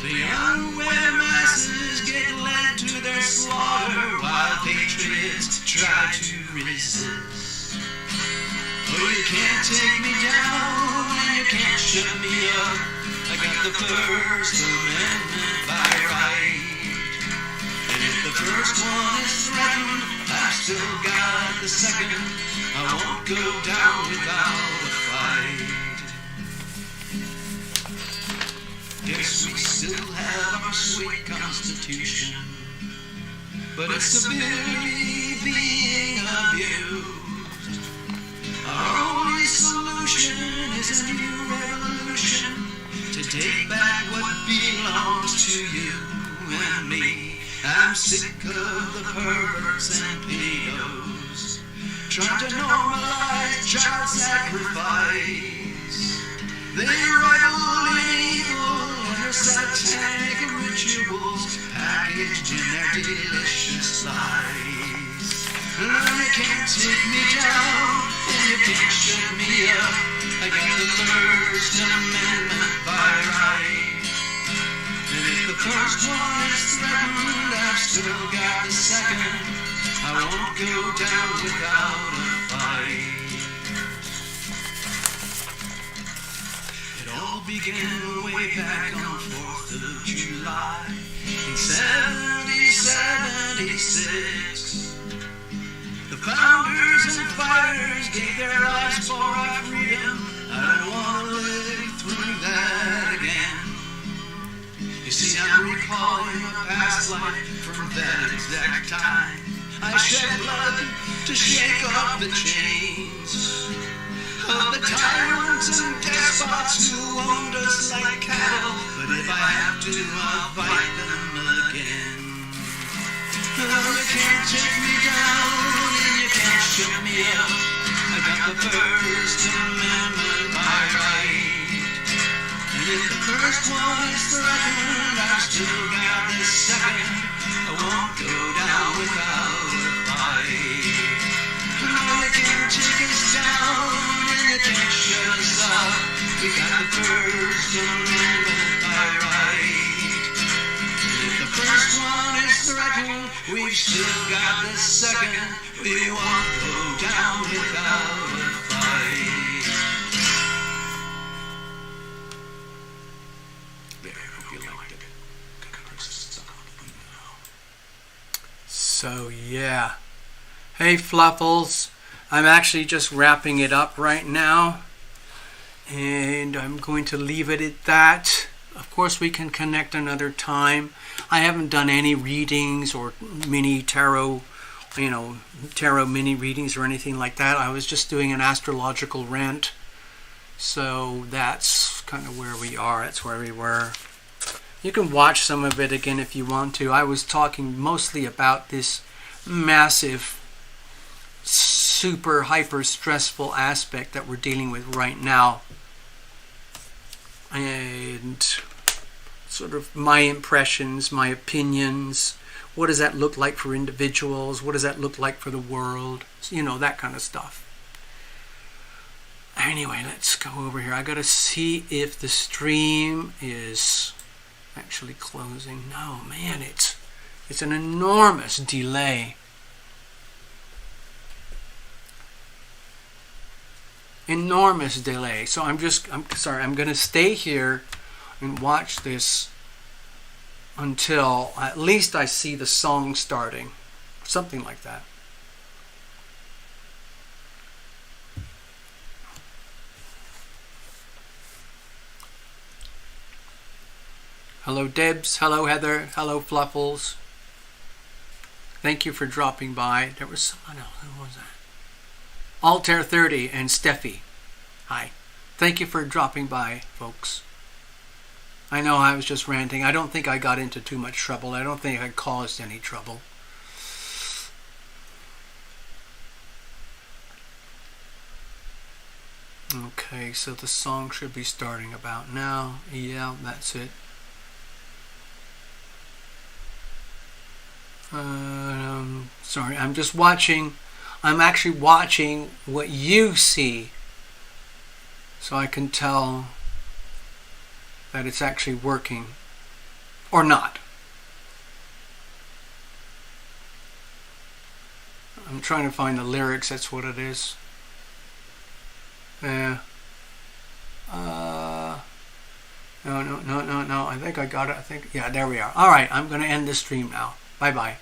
The unaware masses get led to their slaughter while patriots try to resist. Oh, you can't take me down and you can't shut me up. I got the First Amendment by right. And if the first one is threatened, I've still got the second. I won't go down without a fight. Guess we still have our sweet constitution, but it's severely being abused. Our only solution is a new revolution to take back what belongs to you and me. I'm sick of the perverts and pedos trying to normalize child sacrifice. They revel in evil and their satanic rituals packaged in their delicious lies. You can't take me down and you can't shut me up. I got the First Amendment by right. And if the first one is threatened, I've still got the second. I won't go down without a fight. It all began way back on 4th of July in 1776. The founders and fighters gave their lives for our freedom. I don't want to live through that again. You see, I'm recalling a past life from that exact time. I shed blood to shake off the chains of the tyrants and despots who owned us like cattle. But if I have to, I'll fight them again. You can't take me down and you can't shut me up. I got the First Amendment by right. And if the first one is threatened, I've still got the second. I won't go down without a fight. No, you can't take us down and you can't shut us up. We got the First Amendment by right. And if the first one is threatened, we've still got the second. We won't go down without a fight. There, I hope you liked it. So yeah. Hey Fluffles, I'm actually just wrapping it up right now, and I'm going to leave it at that. Of course we can connect another time. I haven't done any readings or mini tarot, tarot mini readings or anything like that. I was just doing an astrological rant. So that's kind of where we are. That's where we were. You can watch some of it again if you want to. I was talking mostly about this massive, super hyper stressful aspect that we're dealing with right now. And sort of my impressions, my opinions. What does that look like for individuals? What does that look like for the world? That kind of stuff. Anyway, let's go over here. I gotta see if the stream is actually closing. No, man, it's an enormous delay. Enormous delay. So I'm sorry, I'm gonna stay here and watch this until at least I see the song starting. Something like that. Hello Debs, hello Heather, hello Fluffles. Thank you for dropping by. There was someone else. Who was that? Altair 30 and Steffi. Hi. Thank you for dropping by, folks. I know I was just ranting. I don't think I got into too much trouble. I don't think I caused any trouble. Okay, so the song should be starting about now. Yeah, that's it. Sorry, I'm just watching. I'm actually watching what you see, so I can tell that it's actually working or not. I'm trying to find the lyrics. That's what it is. Yeah. No. I think I got it. Yeah, there we are. All right, I'm going to end the stream now. Bye-bye.